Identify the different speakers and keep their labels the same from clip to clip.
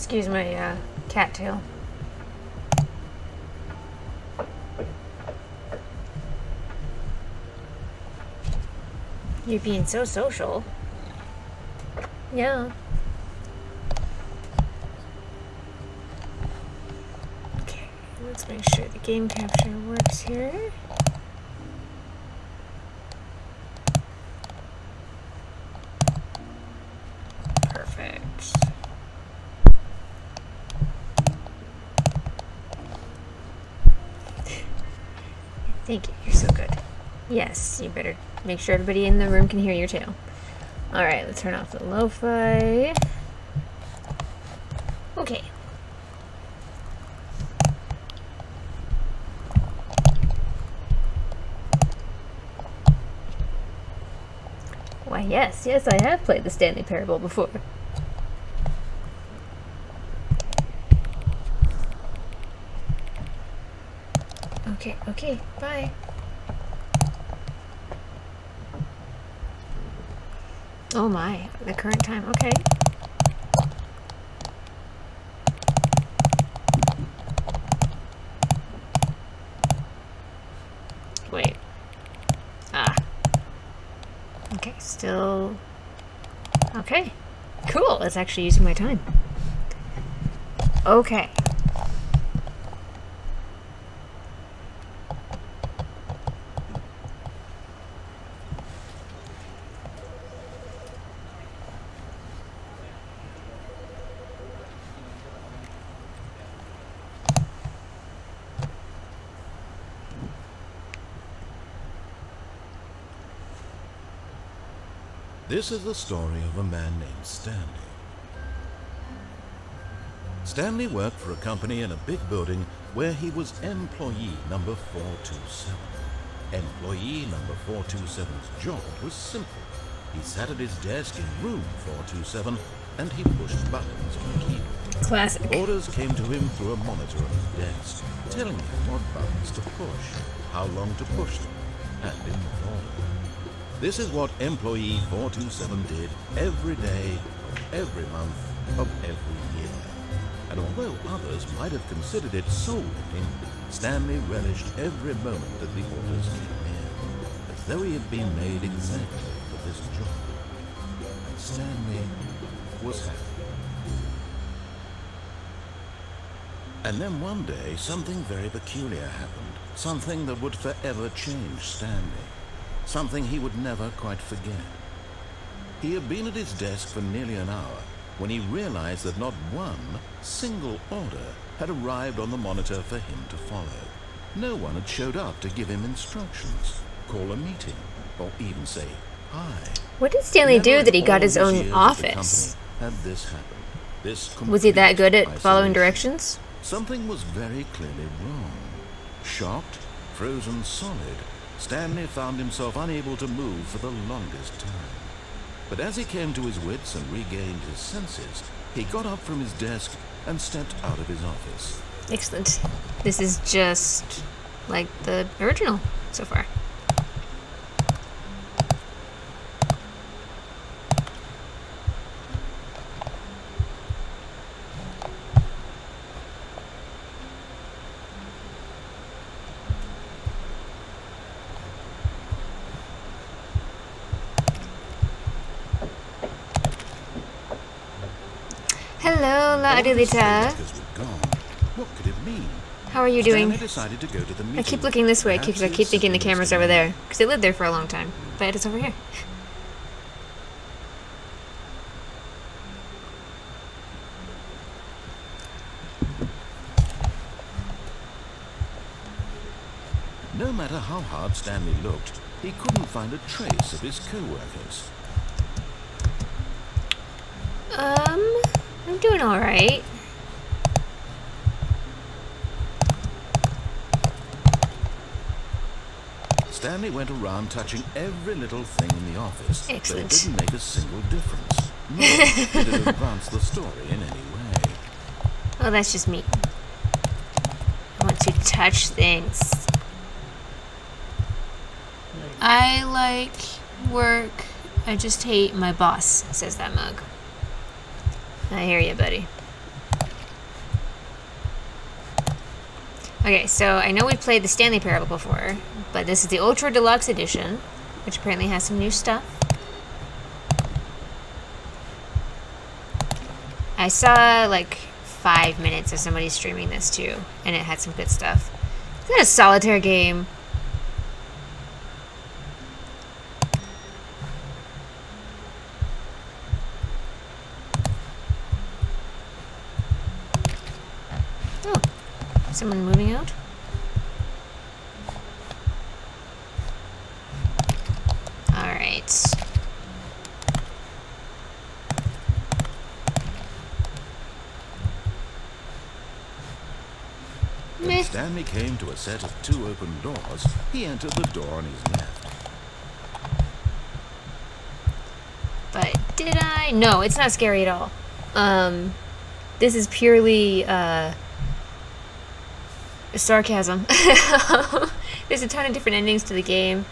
Speaker 1: Excuse my cattail. You're being so social. Yeah. Okay, let's make sure the game capture works here. Perfect. Thank you, you're so good. Yes, you better make sure everybody in the room can hear your tale. Alright, let's turn off the lo-fi. Okay. Why, yes, I have played the Stanley Parable before. Okay, bye. Oh my, the current time, okay. Wait. Ah. Okay, still... Okay. Cool, it's actually using my time. Okay.
Speaker 2: This is the story of a man named Stanley. Stanley worked for a company in a big building where he was employee number 427. Employee number 427's job was simple. He sat at his desk in room 427 and he pushed buttons on a keyboard.
Speaker 1: Classic.
Speaker 2: Orders came to him through a monitor on his desk, telling him what buttons to push, how long to push them, and in what order. This is what employee 427 did every day, of every month, of every year. And although others might have considered it soul-winning, Stanley relished every moment that the orders came in, as though he had been made exactly for this job. And Stanley was happy. And then one day, something very peculiar happened, something that would forever change Stanley. Something he would never quite forget. He had been at his desk for nearly an hour when he realized that not one single order had arrived on the monitor for him to follow. No one had showed up to give him instructions, call a meeting, or even say hi.
Speaker 1: What did Stanley do that he got his own office?
Speaker 2: Had this happened?
Speaker 1: Was he that good at following directions?
Speaker 2: Something was very clearly wrong. Shocked, frozen solid, Stanley found himself unable to move for the longest time. But as he came to his wits and regained his senses, he got up from his desk and stepped out of his office.
Speaker 1: Excellent. This is just like the original so far. Hello, La Adelita.
Speaker 2: What could it mean?
Speaker 1: How are you doing?
Speaker 2: Decided to go to the
Speaker 1: I keep looking this way because I keep thinking the camera's over there. Because it lived there for a long time. But it's over here.
Speaker 2: No matter how hard Stanley looked, he couldn't find a trace of his co-workers.
Speaker 1: I'm doing alright.
Speaker 2: Stanley went around touching every little thing in the office.
Speaker 1: Excellent.
Speaker 2: But it didn't make a single difference. Nor did it advance the story in any way.
Speaker 1: Oh, that's just me. I want to touch things. I like work. I just hate my boss, says that mug. I hear you, buddy. Okay, so I know we played the Stanley Parable before, but this is the Ultra Deluxe Edition, which apparently has some new stuff. I saw like 5 minutes of somebody streaming this too, and it had some good stuff. Is that a solitaire game? Oh, someone moving out? Alright.
Speaker 2: When Stanley came to a set of 2 open doors, he entered the door on his left.
Speaker 1: But did I? No, it's not scary at all. This is purely sarcasm. There's a ton of different endings to the game.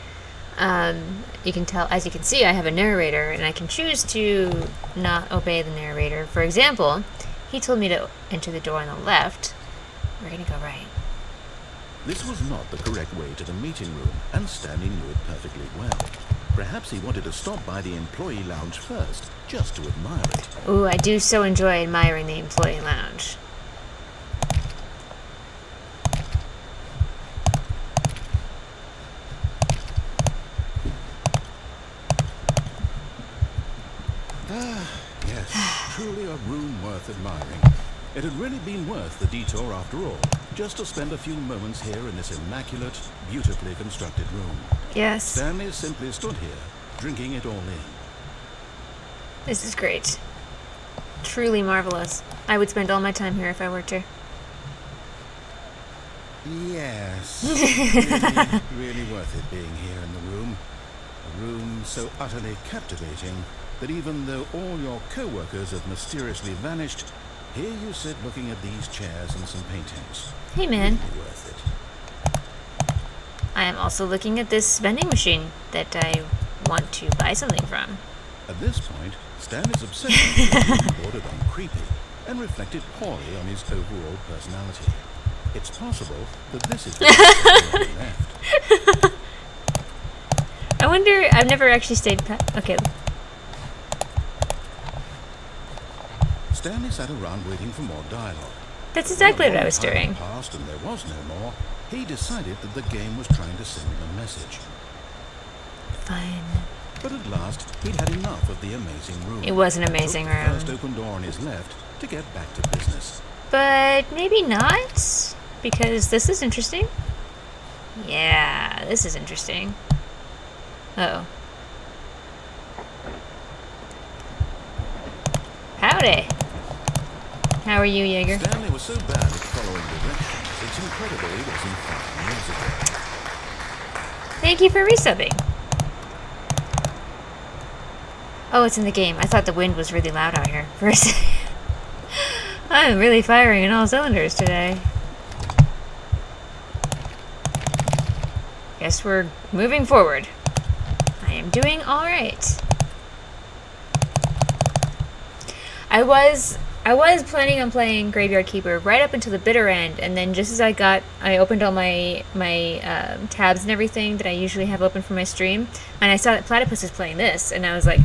Speaker 1: You can tell, as you can see, I have a narrator, and I can choose to not obey the narrator. For example, he told me to enter the door on the left. We're gonna go right.
Speaker 2: This was not the correct way to the meeting room, and Stanley knew it perfectly well. Perhaps he wanted to stop by the employee lounge first, just to admire it.
Speaker 1: Ooh, I do so enjoy admiring the employee lounge.
Speaker 2: Yes, truly a room worth admiring. It had really been worth the detour after all, just to spend a few moments here in this immaculate, beautifully constructed room.
Speaker 1: Yes.
Speaker 2: Stanley simply stood here, drinking it all in.
Speaker 1: This is great. Truly marvelous. I would spend all my time here if I were to.
Speaker 2: Yes, really worth it being here in the room. A room so utterly captivating that even though all your co-workers have mysteriously vanished, here you sit looking at these chairs and some paintings.
Speaker 1: Hey man.
Speaker 2: Really worth it.
Speaker 1: I am also looking at this vending machine that I want to buy something from.
Speaker 2: At this point, Stanley's obsession with the room bordered on creepy and reflected poorly on his overall personality. It's possible that this is why he left.
Speaker 1: I wonder, I've never actually stayed okay.
Speaker 2: Stanley sat around waiting for more dialogue.
Speaker 1: That's exactly what I was
Speaker 2: When
Speaker 1: doing.
Speaker 2: passed and there was no more, he decided that the game was trying to send him a message.
Speaker 1: Fine.
Speaker 2: But at last, he'd had enough of the amazing room.
Speaker 1: It was an amazing
Speaker 2: Took the
Speaker 1: room.
Speaker 2: first open door on his left to get back to business.
Speaker 1: But maybe not, because this is interesting. Yeah, this is interesting. Uh-oh. Howdy. How are you, Jaeger?
Speaker 2: Stanley was so bad at following directions, it's incredible he wasn't 5 years ago.
Speaker 1: Thank you for resubbing. Oh, it's in the game. I thought the wind was really loud out here for a second. I'm really firing in all cylinders today. Guess we're moving forward. I am doing alright. I was planning on playing Graveyard Keeper right up until the bitter end, and then just as I opened all my tabs and everything that I usually have open for my stream, and I saw that Platypus is playing this, and I was like,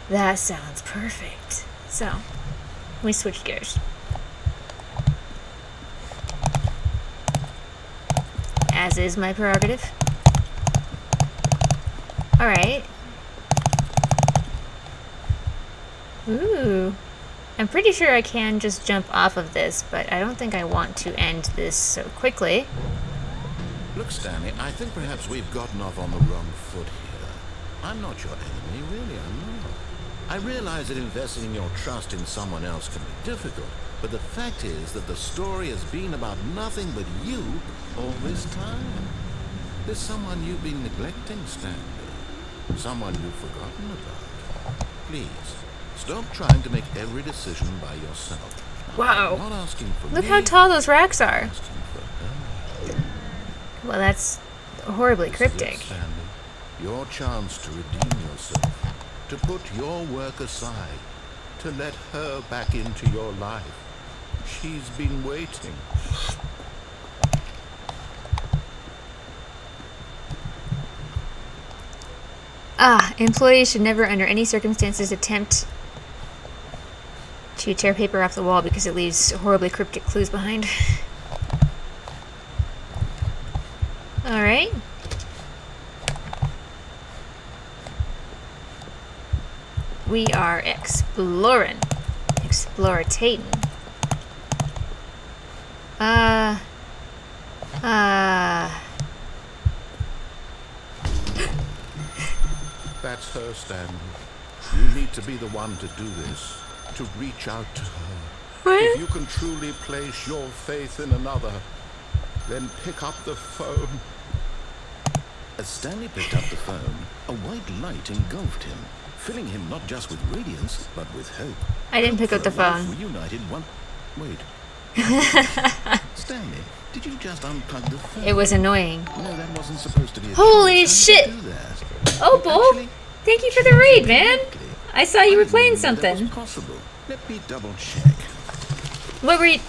Speaker 1: that sounds perfect. So, we switched gears. As is my prerogative. Alright. Ooh. I'm pretty sure I can just jump off of this, but I don't think I want to end this so quickly.
Speaker 2: Look, Stanley, I think perhaps we've gotten off on the wrong foot here. I'm not your enemy, really, I'm not. I realize that investing your trust in someone else can be difficult, but the fact is that the story has been about nothing but you all this time. There's someone you've been neglecting, Stanley. Someone you've forgotten about. Please, stop trying to make every decision by yourself.
Speaker 1: Wow.
Speaker 2: I'm not asking for
Speaker 1: Look
Speaker 2: me,
Speaker 1: how tall those racks are.
Speaker 2: I'm asking for her.
Speaker 1: Well, that's horribly
Speaker 2: This is it,
Speaker 1: cryptic.
Speaker 2: Stanley. Your chance to redeem yourself, to put your work aside, to let her back into your life. She's been waiting.
Speaker 1: Employees should never under any circumstances attempt to tear paper off the wall because it leaves horribly cryptic clues behind. Alright. We are exploring. Explorating.
Speaker 2: That's her, Stanley. You need to be the one to do this, to reach out to her.
Speaker 1: What?
Speaker 2: If you can truly place your faith in another, then pick up the phone. As Stanley picked up the phone, a white light engulfed him, filling him not just with radiance, but with hope.
Speaker 1: I didn't pick up the phone.
Speaker 2: Reunited one. Wait. Stanley, did you just unplug the phone?
Speaker 1: It was annoying.
Speaker 2: No, that wasn't supposed to be a
Speaker 1: Holy
Speaker 2: choice. How
Speaker 1: shit!
Speaker 2: did you do that?
Speaker 1: Oh, Bull!
Speaker 2: Actually,
Speaker 1: Thank you for the raid, man! I saw you were playing
Speaker 2: that was
Speaker 1: something.
Speaker 2: possible. Let me double check.
Speaker 1: What were you...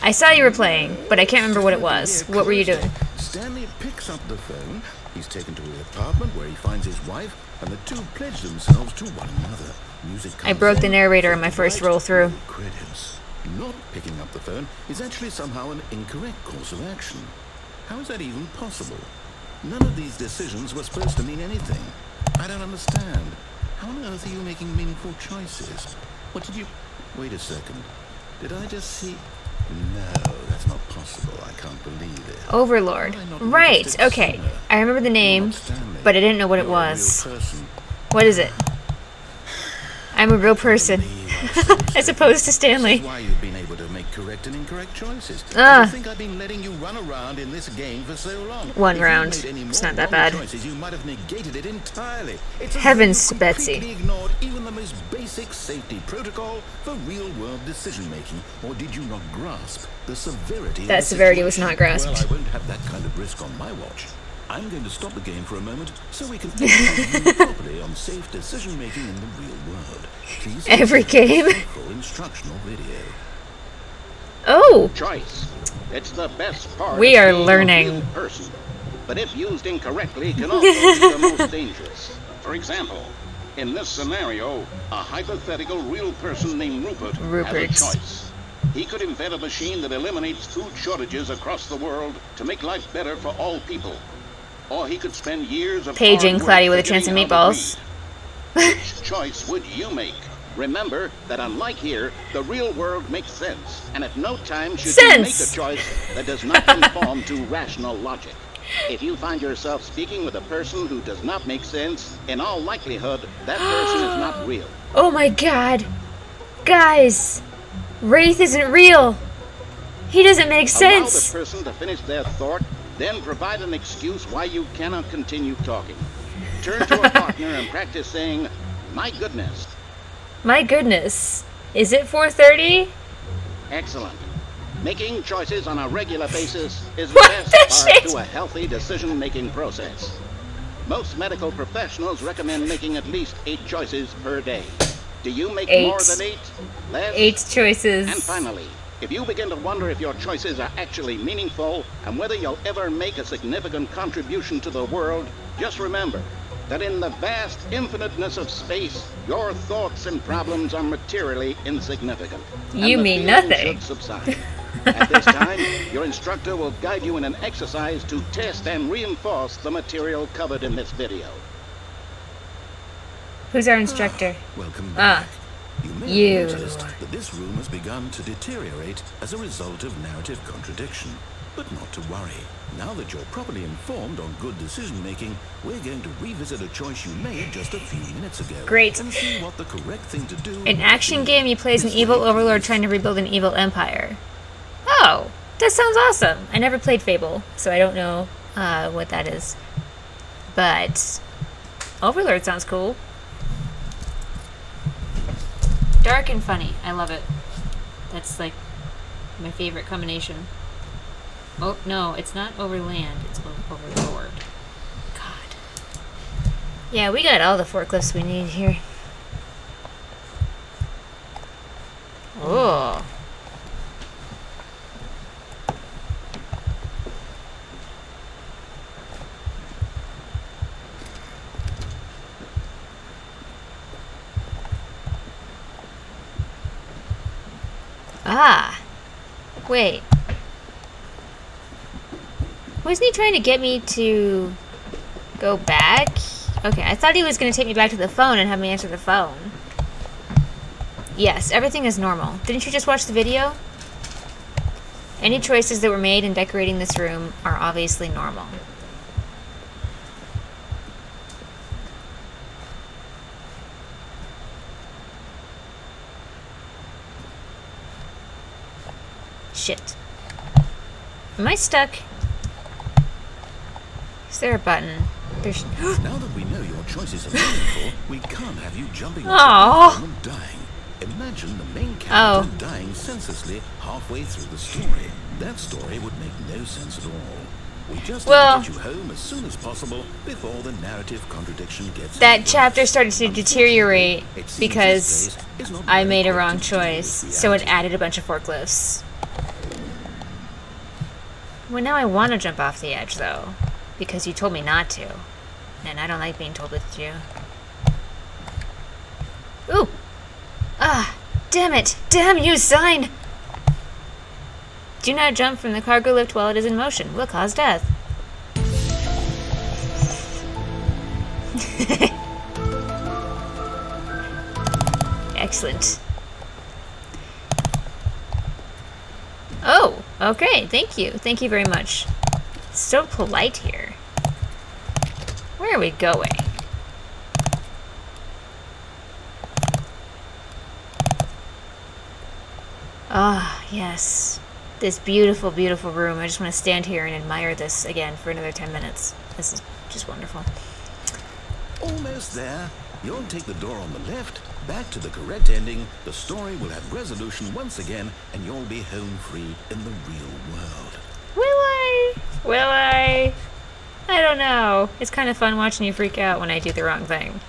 Speaker 1: I saw you were playing, but I can't remember what it was. What were you doing?
Speaker 2: Stanley picks up the phone. He's taken to his apartment where he finds his wife, and the two pledge themselves to one another. Music
Speaker 1: I broke the narrator in my first roll through.
Speaker 2: Credits. Not picking up the phone is actually somehow an incorrect course of action. How is that even possible? None of these decisions were supposed to mean anything. I don't understand. How on earth are you making meaningful choices? What did you... Wait a second. Did I just see... No, that's not possible. I can't believe it.
Speaker 1: Overlord. Right, okay. I remember the name, but I didn't know what it was. What is it? I'm a real person. As opposed to Stanley.
Speaker 2: Why you've been able to make correct and incorrect choices. I think I've been letting you run around in this game for so long.
Speaker 1: One round. It's not that bad.
Speaker 2: Choices, you might have negated it entirely. It's
Speaker 1: Heavens to Betsy.
Speaker 2: Ignored even the most basic safety protocol for real-world decision-making, or did you not grasp the severity?
Speaker 1: That severity was not grasped.
Speaker 2: Well, I won't have that kind of risk on my watch. I'm going to stop the game for a moment so we can educate you properly on safe decision-making in the real world. Please
Speaker 1: every game.
Speaker 2: for instructional video.
Speaker 1: Oh!
Speaker 3: Choice. It's the best part.
Speaker 1: We are
Speaker 3: of being
Speaker 1: learning.
Speaker 3: A real person, but if used incorrectly, can also be the most dangerous. For example, in this scenario, a hypothetical real person named Rupert has a choice. He could invent a machine that eliminates food shortages across the world to make life better for all people. Or he could spend years of
Speaker 1: Paging
Speaker 3: hard work
Speaker 1: Cloudy with a chance of
Speaker 3: figuring out
Speaker 1: meatballs.
Speaker 3: Which choice would you make? Remember that unlike here, the real world makes sense, and at no time should you make a choice that does not conform to rational logic. If you find yourself speaking with a person who does not make sense, in all likelihood, that person is not real.
Speaker 1: Oh my god! Guys! Wraith isn't real! He doesn't make sense!
Speaker 3: Allow the person to finish their thought, then provide an excuse why you cannot continue talking. Turn to a partner and practice saying, "My goodness."
Speaker 1: My goodness. Is it 4:30?
Speaker 3: Excellent. Making choices on a regular basis is the
Speaker 1: What
Speaker 3: best
Speaker 1: the
Speaker 3: part
Speaker 1: shit?
Speaker 3: to a healthy decision-making process. Most medical professionals recommend making at least 8 choices per day. Do you make
Speaker 1: 8.
Speaker 3: more than 8? Less?
Speaker 1: 8 choices.
Speaker 3: And finally, if you begin to wonder if your choices are actually meaningful and whether you'll ever make a significant contribution to the world, just remember that in the vast infiniteness of space, your thoughts and problems are materially insignificant.
Speaker 1: You
Speaker 3: and the
Speaker 1: mean
Speaker 3: feeling
Speaker 1: nothing.
Speaker 3: should subside. At this time, your instructor will guide you in an exercise to test and reinforce the material covered in this video.
Speaker 1: Who's our instructor?
Speaker 2: Welcome back. You may
Speaker 1: you.
Speaker 2: have noticed that this room has begun to deteriorate as a result of narrative contradiction. But not to worry. Now that you're properly informed on good decision-making, we're going to revisit a choice you made just a few minutes ago.
Speaker 1: Great.
Speaker 2: And see what the correct thing to do.
Speaker 1: An action game you play as an evil overlord trying to rebuild an evil empire. Oh, that sounds awesome. I never played Fable, so I don't know what that is. But Overlord sounds cool. Dark and funny. I love it. That's like my favorite combination. Oh, no, it's not Overland. It's Overlord. God. Yeah, we got all the forklifts we need here. Oh. Ah. Wait. Wasn't he trying to get me to go back? Okay, I thought he was going to take me back to the phone and have me answer the phone. Yes, everything is normal. Didn't you just watch the video? Any choices that were made in decorating this room are obviously normal. Shit. Am I stuck? Is there a button? There's...
Speaker 2: Now that we know your choices are meaningful, we can't have you jumping
Speaker 1: Aww.
Speaker 2: off and dying. Imagine the main character dying senselessly halfway through the story. That story would make no sense at all. We just have to get you home as soon as possible before the narrative contradiction gets...
Speaker 1: That chapter started to deteriorate because I made a wrong choice, so it added a bunch of forklifts. Well, now I want to jump off the edge, though, because you told me not to. And I don't like being told what to do. Ooh! Ah! Damn it! Damn you, sign! Do not jump from the cargo lift while it is in motion. Will cause death. Excellent. Oh, okay. Thank you. Thank you very much. So polite here. Where are we going? Ah, yes. This beautiful, beautiful room. I just want to stand here and admire this again for another 10 minutes. This is just wonderful.
Speaker 2: Almost there. You'll take the door on the left, back to the correct ending, the story will have resolution once again, and you'll be home free in the real world.
Speaker 1: Will I? Will I? I don't know. It's kind of fun watching you freak out when I do the wrong thing.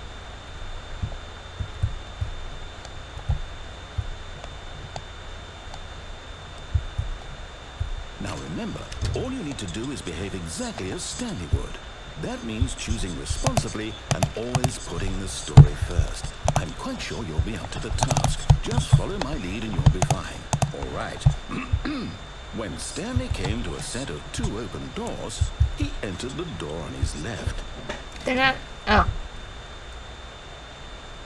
Speaker 2: Now remember, all you need to do is behave exactly as Stanley would. That means choosing responsibly and always putting the story first. I'm quite sure you'll be up to the task. Just follow my lead and you'll be fine. All right. When Stanley came to a set of 2 open doors, he entered the door on his left.
Speaker 1: They're not... Oh.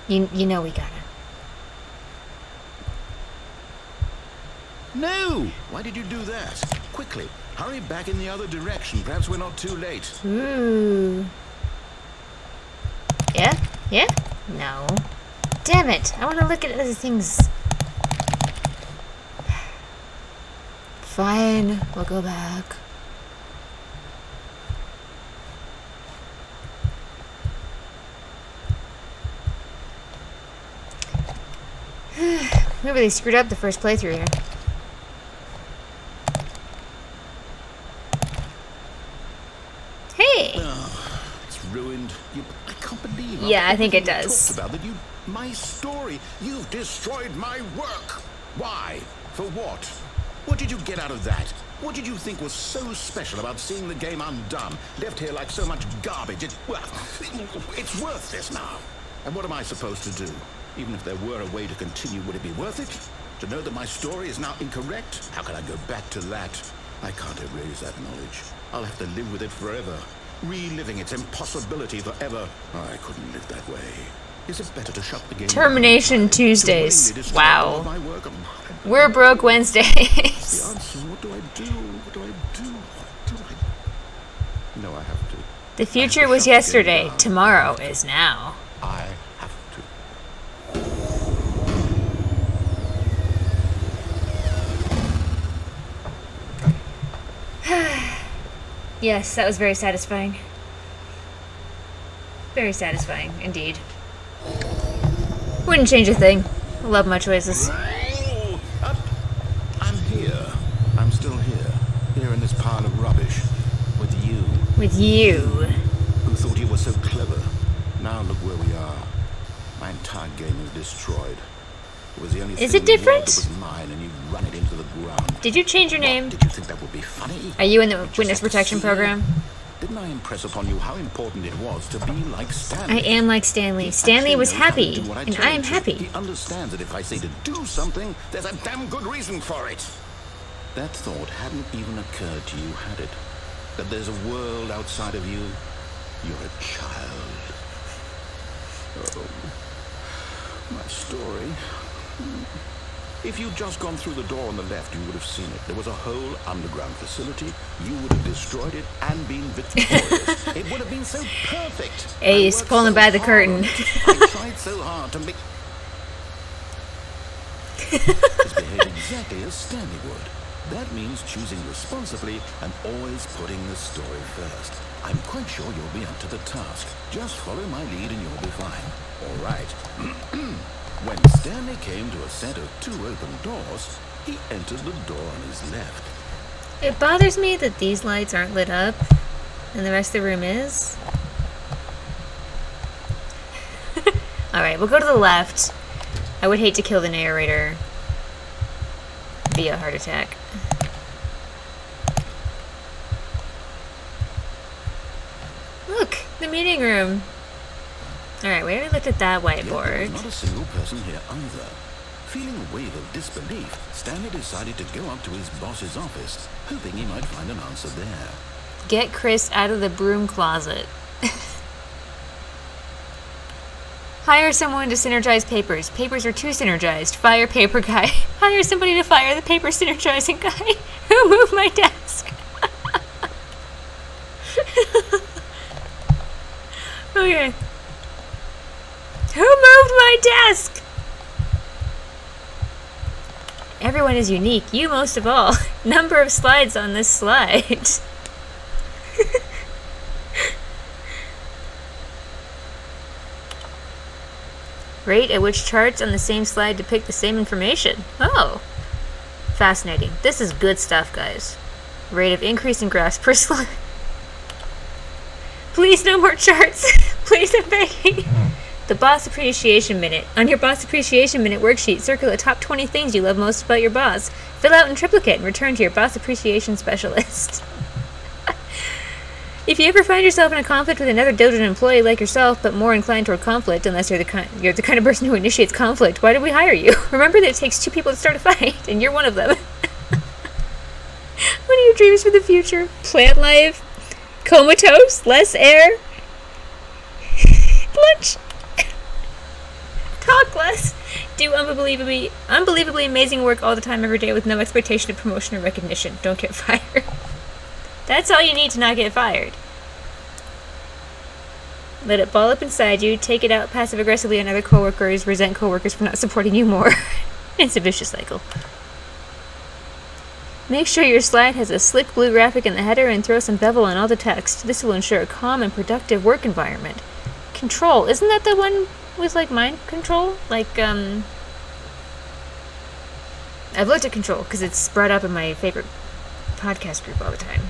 Speaker 1: You know we got it.
Speaker 2: No! Why did you do that? Quickly, hurry back in the other direction. Perhaps we're not too late.
Speaker 1: Ooh. Yeah? Yeah? No. Damn it. I want to look at other things. Fine. We'll go back. We really screwed up the first playthrough here. Hey!
Speaker 2: Oh, it's ruined. I can't believe.
Speaker 1: Yeah, I think it does.
Speaker 2: Talked about that. My story. You've destroyed my work. Why? For what? What did you get out of that? What did you think was so special about seeing the game undone, left here like so much garbage? It's worthless now. And what am I supposed to do? Even if there were a way to continue, would it be worth it? To know that my story is now incorrect? How can I go back to that? I can't erase that knowledge. I'll have to live with it forever, reliving its impossibility forever. I couldn't live that way. Is it better to shut the game?
Speaker 1: Termination Tuesdays. Wow. We're broke Wednesdays.
Speaker 2: The answer. What do I do? What do I do? What do I... No, I have to.
Speaker 1: The future was yesterday. Tomorrow is now.
Speaker 2: I have to.
Speaker 1: Yes, that was very satisfying. Very satisfying, indeed. Wouldn't change a thing. I love my choices.
Speaker 2: I'm here. I'm still here. Here in this pile of rubbish. With you.
Speaker 1: With you.
Speaker 2: Who thought you were so clever. Now look where we are. My entire game is destroyed. It was the only
Speaker 1: is
Speaker 2: thing
Speaker 1: it different?
Speaker 2: That was mine, and you've run it into the ground.
Speaker 1: Did you change your name?
Speaker 2: Did you think that would be funny?
Speaker 1: Are you in the witness protection program?
Speaker 2: Didn't I impress upon you how important it was to be like Stanley?
Speaker 1: I am like Stanley. Stanley was happy, and I am happy.
Speaker 2: He understands that if I say to do something, there's a damn good reason for it. That thought hadn't even occurred to you, had it? That there's a world outside of you? You're a child. Oh, my story. If you'd just gone through the door on the left, you would have seen it. There was a whole underground facility. You would have destroyed it and been victorious. It would have been so perfect.
Speaker 1: Ace pulling by the curtain.
Speaker 2: I tried so hard to make... It's behaved exactly as Stanley would. That means choosing responsibly and always putting the story first. I'm quite sure you'll be up to the task. Just follow my lead and you'll be fine. All right. When Stanley came to a set of 2 open doors, he entered the door on his left.
Speaker 1: It bothers me that these lights aren't lit up, and the rest of the room is. Alright, we'll go to the left. I would hate to kill the narrator via heart attack. Look, the meeting room. Alright, we already looked at that whiteboard.
Speaker 2: There was not a single person here either. Feeling a wave of disbelief, Stanley decided to go up to his boss's office, hoping he might find an answer there.
Speaker 1: Get Chris out of the broom closet. Hire someone to synergize papers. Papers are too synergized. Fire paper guy. Hire somebody to fire the paper synergizing guy. Who moved my desk? Okay. Who moved my desk? Everyone is unique, you most of all. Number of slides on this slide. Rate at which charts on the same slide depict the same information. Oh. Fascinating. This is good stuff, guys. Rate of increase in graphs per slide. Please, no more charts. Please, I'm begging. The Boss Appreciation Minute. On your Boss Appreciation Minute worksheet, circle the top 20 things you love most about your boss. Fill out in triplicate and return to your Boss Appreciation Specialist. If you ever find yourself in a conflict with another diligent employee like yourself, but more inclined toward conflict, unless you're the kind of person who initiates conflict, why did we hire you? Remember that it takes 2 people to start a fight, and you're one of them. What are your dreams for the future? Plant life? Comatose? Less air? Lunch? Talk less. Do unbelievably amazing work all the time, every day, with no expectation of promotion or recognition. Don't get fired. That's all you need to not get fired. Let it ball up inside you. Take it out passive-aggressively on other coworkers. Resent coworkers for not supporting you more. It's a vicious cycle. Make sure your slide has a slick blue graphic in the header and throw some bevel on all the text. This will ensure a calm and productive work environment. Control. Isn't that the one with, like, mind control? Like, I've looked at Control, because it's brought up in my favorite podcast group all the time.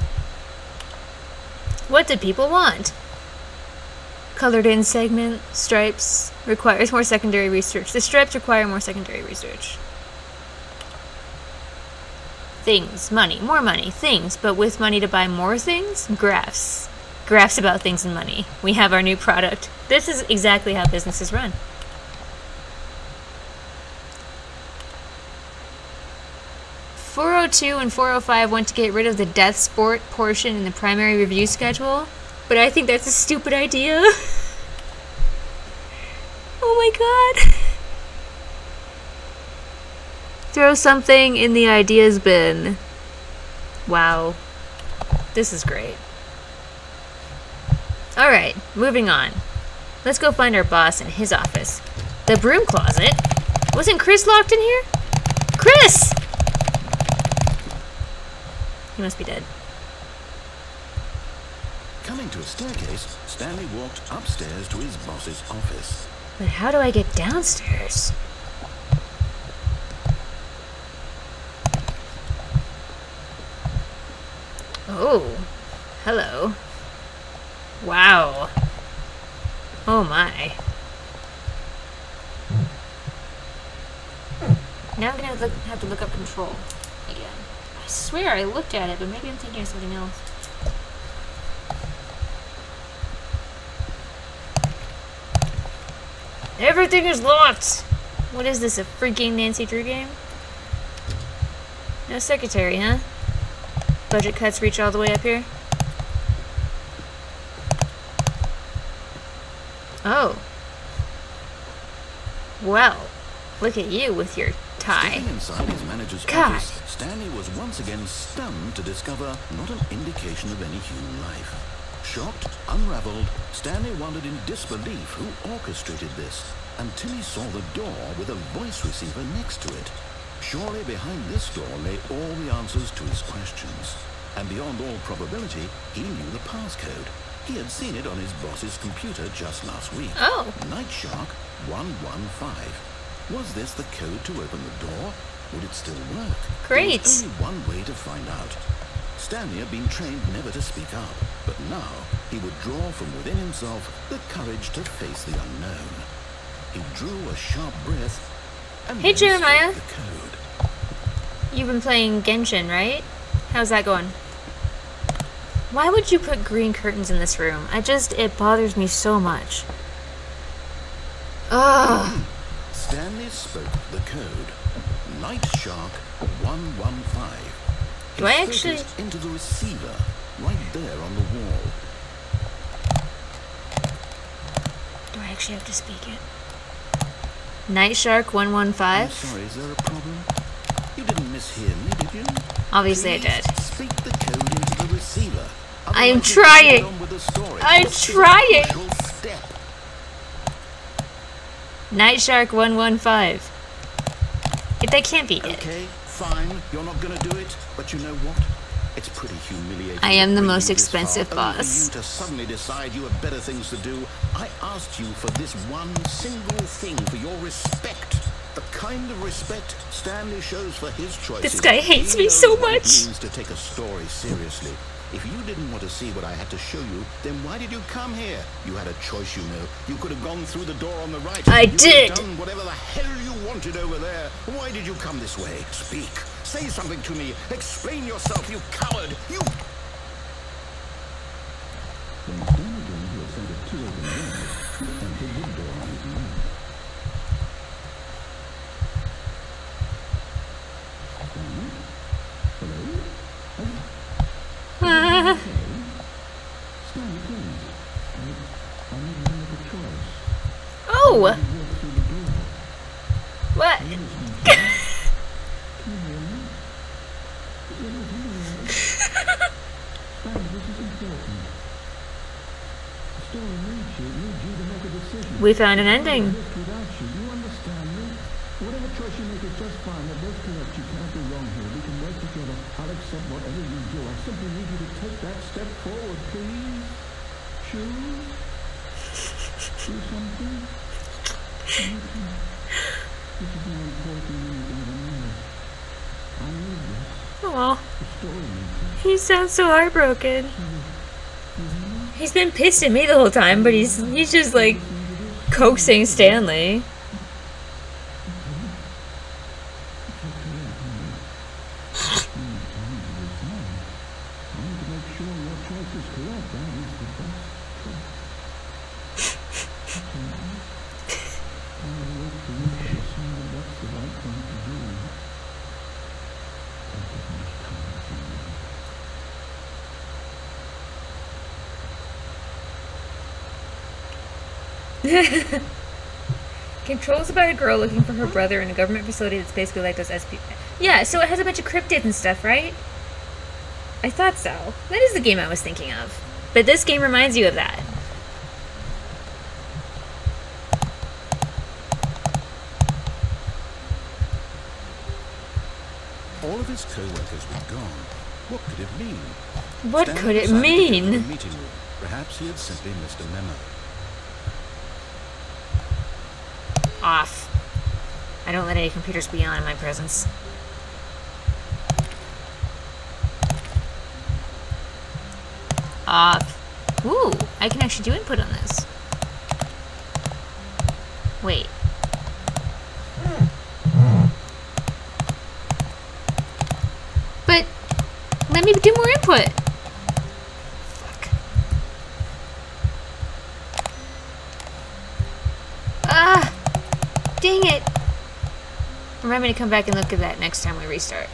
Speaker 1: What do people want? Colored in segment, stripes, requires more secondary research. The stripes require more secondary research. Things, money, more money, things, but with money to buy more things? Graphs. Graphs about things and money. We have our new product. This is exactly how businesses run. .402 and 405 want to get rid of the death sport portion in the primary review schedule, but I think that's a stupid idea. Oh my god. Throw something in the ideas bin. Wow. This is great. Alright, moving on. Let's go find our boss in his office. The broom closet? Wasn't Chris locked in here? Chris! He must be dead.
Speaker 2: Coming to a staircase, Stanley walked upstairs to his boss's office.
Speaker 1: But how do I get downstairs? Oh, hello. Wow. Oh my. Now I'm gonna have to look up Control again. I swear I looked at it, but maybe I'm thinking of something else. Everything is locked! What is this, a freaking Nancy Drew game? No secretary, huh? Budget cuts reach all the way up here? Oh. Well, look at you with your tie.
Speaker 2: Stepping inside his manager's
Speaker 1: God.
Speaker 2: office, Stanley was once again stunned to discover not an indication of any human life. Shocked, unraveled, Stanley wondered in disbelief who orchestrated this, until he saw the door with a voice receiver next to it. Surely behind this door lay all the answers to his questions. And beyond all probability, he knew the passcode. He had seen it on his boss's computer just last week.
Speaker 1: Oh.
Speaker 2: Night Shark 115. Was this the code to open the door? Would it still work?
Speaker 1: Great.
Speaker 2: There was only one way to find out. Stanley had been trained never to speak up, but now he would draw from within himself the courage to face the unknown. He drew a sharp breath and
Speaker 1: Hey,
Speaker 2: then
Speaker 1: Jeremiah.
Speaker 2: spoke the code.
Speaker 1: You've been playing Genshin, right? How's that going? Why would you put green curtains in this room? It bothers me so much. Ugh.
Speaker 2: Stanley spoke the code. Night Shark 115.
Speaker 1: Do I
Speaker 2: He
Speaker 1: actually-
Speaker 2: focused into the receiver, right there on the wall.
Speaker 1: Do I actually have to speak it? Night Shark 115?
Speaker 2: I'm sorry, is there a problem? You didn't mishear me, did you?
Speaker 1: Obviously I
Speaker 2: Please
Speaker 1: did.
Speaker 2: speak the code into the receiver.
Speaker 1: I am
Speaker 2: Otherwise you can't
Speaker 1: trying.
Speaker 2: get on with the story.
Speaker 1: I'm
Speaker 2: This is a
Speaker 1: trying.
Speaker 2: crucial step.
Speaker 1: Night Shark 115. That can't be it.
Speaker 2: Okay, fine. You're not gonna do it, but you know what? It's pretty humiliating.
Speaker 1: I am the
Speaker 2: bringing
Speaker 1: most
Speaker 2: you this
Speaker 1: expensive
Speaker 2: far, only
Speaker 1: boss.
Speaker 2: for you to suddenly decide you have better things to do. I asked you for this one single thing, for your respect. The kind of respect Stanley shows for his choices.
Speaker 1: This guy hates
Speaker 2: He
Speaker 1: me
Speaker 2: knows
Speaker 1: so
Speaker 2: what it
Speaker 1: much.
Speaker 2: means to take a story seriously. If you didn't want to see what I had to show you, then why did you come here? You had a choice, you know. You could have gone through the door on the right.
Speaker 1: I
Speaker 2: You could
Speaker 1: did.
Speaker 2: have done whatever the hell you wanted over there. Why did you come this way? Speak. Say something to me. Explain yourself, you coward. You...
Speaker 1: Ah. Oh! What? We found an ending.
Speaker 4: Whatever choice you make is just fine. They're both correct. You can't do wrong here. We can work together. I'll accept whatever you do. I simply need you to take that step forward, please. Choose. Do something. Anything. This is more important than anything I know. I need this.
Speaker 1: Aw,
Speaker 4: The story needs it.
Speaker 1: he sounds so heartbroken. He's been pissed at me the whole time, but he's just like coaxing Stanley. Control's about a girl looking for her brother in a government facility that's basically like those SP. Yeah, so it has a bunch of cryptids and stuff, right? I thought so. That is the game I was thinking of. But this game reminds you of that.
Speaker 2: All of his co-workers were gone. What could it mean?
Speaker 1: What
Speaker 2: Stanley
Speaker 1: could it
Speaker 2: decided to go to
Speaker 1: mean?
Speaker 2: the meeting room. Perhaps he had simply missed a memo.
Speaker 1: Off. I don't let any computers be on in my presence. Off. Ooh, I can actually do input on this. Wait. But let me do more input. Fuck. Ah. Remind me to come back and look at that next time we restart.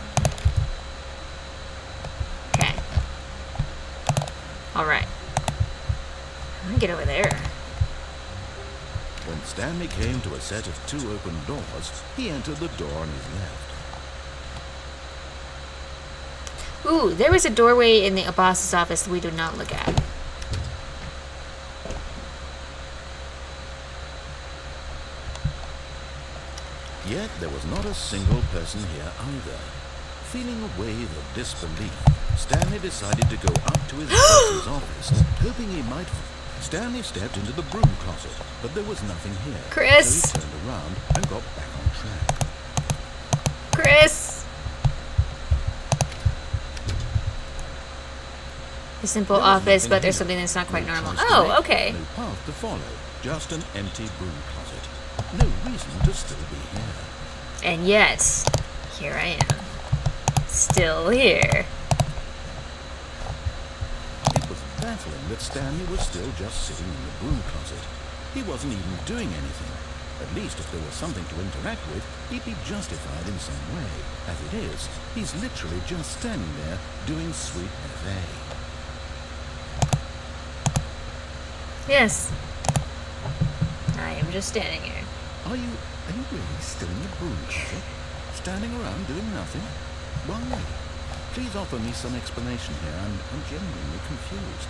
Speaker 1: Okay. Alright. I'm gonna get over there.
Speaker 2: When Stanley came to a set of 2 open doors, he entered the door on his left.
Speaker 1: Ooh, there was a doorway in the boss's office that we did not look at.
Speaker 2: Yet there was not a single person here either. Feeling a wave of disbelief, Stanley decided to go up to his boss's office, hoping he might... Stanley stepped into the broom closet, but there was nothing here.
Speaker 1: Chris!
Speaker 2: So he turned around and got back on track.
Speaker 1: Chris! A simple office, but there's something that's not quite normal. Oh, okay.
Speaker 2: No path to follow, just an empty broom closet. No reason to still be here.
Speaker 1: And yet, here I am. Still here.
Speaker 2: It was baffling that Stanley was still just sitting in the broom closet. He wasn't even doing anything. At least if there was something to interact with, he'd be justified in some way. As it is, he's literally just standing there doing sweet FA.
Speaker 1: Yes. I am just standing here.
Speaker 2: Are you really still in the broom closet? Standing around doing nothing? Why? Please offer me some explanation here. I'm genuinely confused.